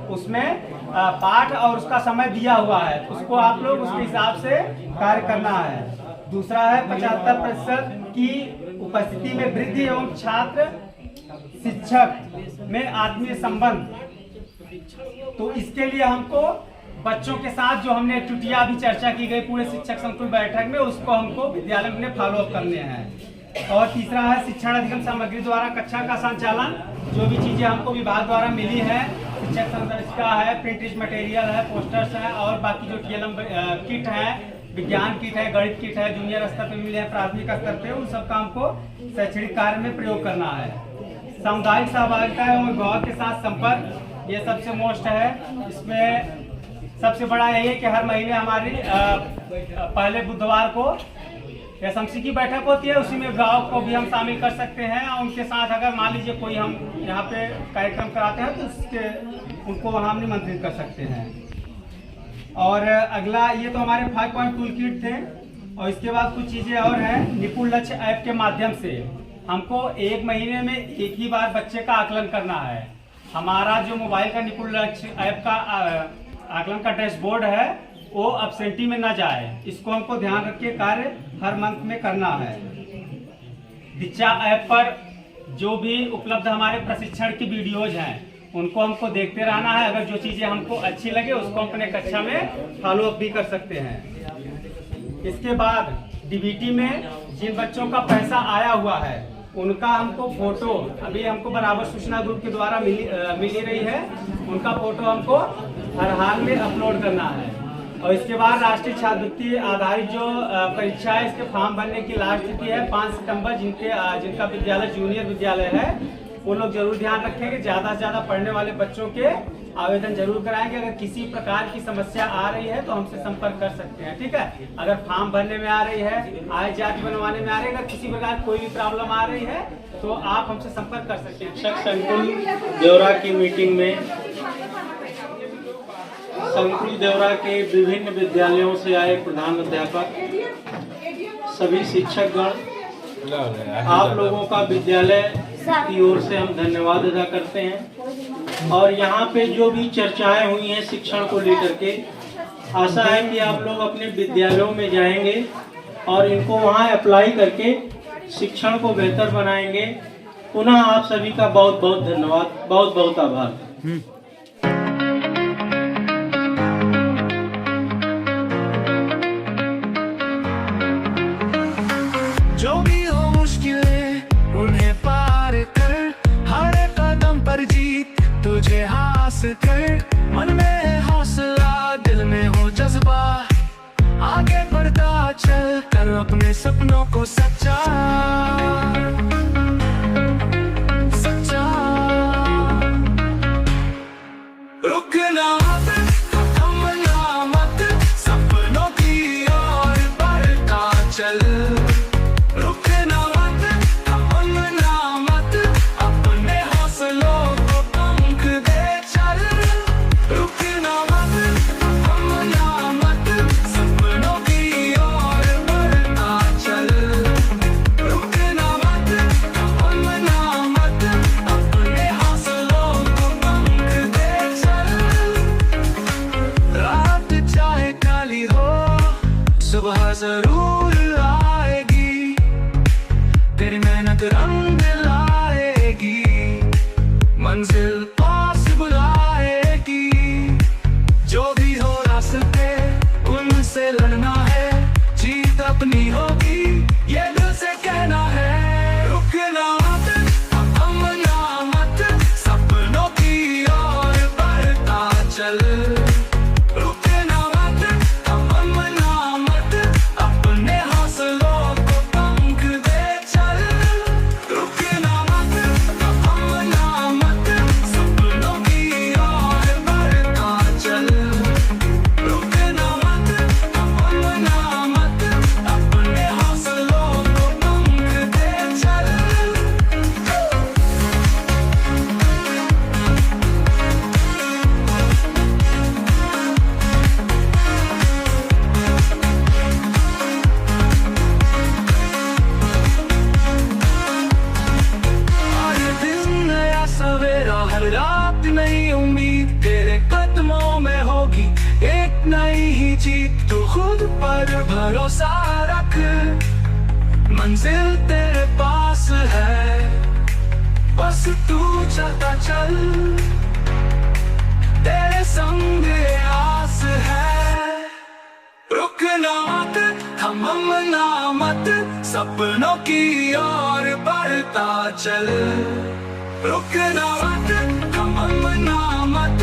उसमें पाठ और उसका समय दिया हुआ है, उसको आप लोग उसके हिसाब से कार्य करना है। दूसरा है 75% की उपस्थिति में वृद्धि एवं छात्र शिक्षक में आत्मीय संबंध। तो इसके लिए हमको बच्चों के साथ जो हमने टुटिया अभी चर्चा की गई पूरे शिक्षक संकुल बैठक में, उसको हमको विद्यालय में फॉलो अप करने हैं। और तीसरा है शिक्षण अधिगम सामग्री द्वारा कक्षा का संचालन। जो भी चीजें हमको विभाग द्वारा मिली है, शिक्षक संदर्शिका है, प्रिंटेड मटेरियल है, पोस्टर्स है और बाकी जो टीएलएम किट है, विज्ञान किट है, गणित किट है, जूनियर स्तर पे मिले हैं, प्राथमिक स्तर पे, उन सब का हमको शैक्षणिक कार्य में प्रयोग करना है। सामुदायिक सहभागिता एवं अभिभावक के साथ संपर्क, ये सबसे मोस्ट है। इसमें सबसे बड़ा यही है कि हर महीने हमारी पहले बुधवार को एसएमसी की बैठक होती है, उसी में अभिभावक को भी हम शामिल कर सकते हैं। और उनके साथ अगर मान लीजिए कोई हम यहाँ पे कार्यक्रम कराते हैं तो उनको वहाँ हम निमंत्रित कर सकते हैं। और अगला ये तो हमारे 5 पॉइंट टूल किट थे। और इसके बाद कुछ चीज़ें और हैं। निपुण लक्ष्य ऐप के माध्यम से हमको 1 महीने में एक ही बार बच्चे का आकलन करना है। हमारा जो मोबाइल का निपुण लक्ष्य ऐप का आकलन का डैशबोर्ड है वो एब्सेंटी में ना जाए, इसको हमको ध्यान रख के कार्य हर मंथ में करना है। दीक्षा ऐप पर जो भी उपलब्ध हमारे प्रशिक्षण की वीडियोज हैं उनको हमको देखते रहना है। अगर जो चीज़ें हमको अच्छी लगे उसको अपने कक्षा में फॉलो अप भी कर सकते हैं। इसके बाद डीबीटी में जिन बच्चों का पैसा आया हुआ है उनका हमको फोटो अभी हमको बराबर सूचना ग्रुप के द्वारा मिल रही है, उनका फोटो हमको हर हाल में अपलोड करना है। और इसके बाद राष्ट्रीय छात्रवृत्ति आधारित जो परीक्षा है, इसके फॉर्म भरने की लास्ट तिथि है 5 सितंबर। जिनका विद्यालय जूनियर विद्यालय है वो लोग जरूर ध्यान रखेंगे, ज़्यादा से ज़्यादा पढ़ने वाले बच्चों के आवेदन जरूर कराएंगे। अगर किसी प्रकार की समस्या आ रही है तो हमसे संपर्क कर सकते हैं, ठीक है। अगर फॉर्म भरने में आ रही है, आय जाति बनवाने में आ रही है, अगर किसी प्रकार कोई भी प्रॉब्लम आ रही है तो आप हमसे संपर्क कर सकते हैं। शिक्षक संकुल देवरा की मीटिंग में संकुल देवरा के विभिन्न विद्यालयों से आए प्रधान अध्यापक, सभी शिक्षकगण, आप लोगों का विद्यालय की ओर से हम धन्यवाद अदा करते हैं। और यहाँ पे जो भी चर्चाएं हुई हैं शिक्षण को लेकर के, आशा है कि आप लोग अपने विद्यालयों में जाएंगे और इनको वहाँ अप्लाई करके शिक्षण को बेहतर बनाएंगे। पुनः आप सभी का बहुत बहुत धन्यवाद, बहुत बहुत आभार। जो भी हो मुश्किलें उन्हें पार कर, हर कदम पर जीत तुझे हासिल कर। मन में हौसला, दिल में हो जज्बा, आगे बढ़ता चल कर अपने सपनों को सच्चा सच्चा रुकना मत थमना मत सपनों की ओर बढ़ता चल रुकना मत थमना मत अपने हौसलों को पंख दे चल रुकना मत थमना मत सपनों की ओर बढ़ता चल रुकना मत थमना मत अपने हौसलों को पंख दे चल रात चाहे काली हो सुबह जरूर आएगी तेरी मेहनत रंग लाएगी मंजिल पास बुलाएगी जो भी हो रास्ते उनसे लड़ना है जीत अपनी होगी ये दिल से कहना है रुकना मत थमना मत सपनों की ओर बढ़ता चल रुकना मत थमना मत अपने हौसलों को पंख दे चल रुकना मत थमना मत सपनों की ओर बढ़ता चल रुकना मत थमना मत अपने हौसलों को पंख दे चल हर दिन नया सवेरा हर रात नई उम्मीद तेरे कदमों में होगी एक नई ही जीत तू खुद पर भरोसा रख मंजिल तेरे पास है बस तू चलता चल तेरे संग आस है रुकना मत थमना मत सपनों की ओर बढ़ता चल रुकना मत थमना मत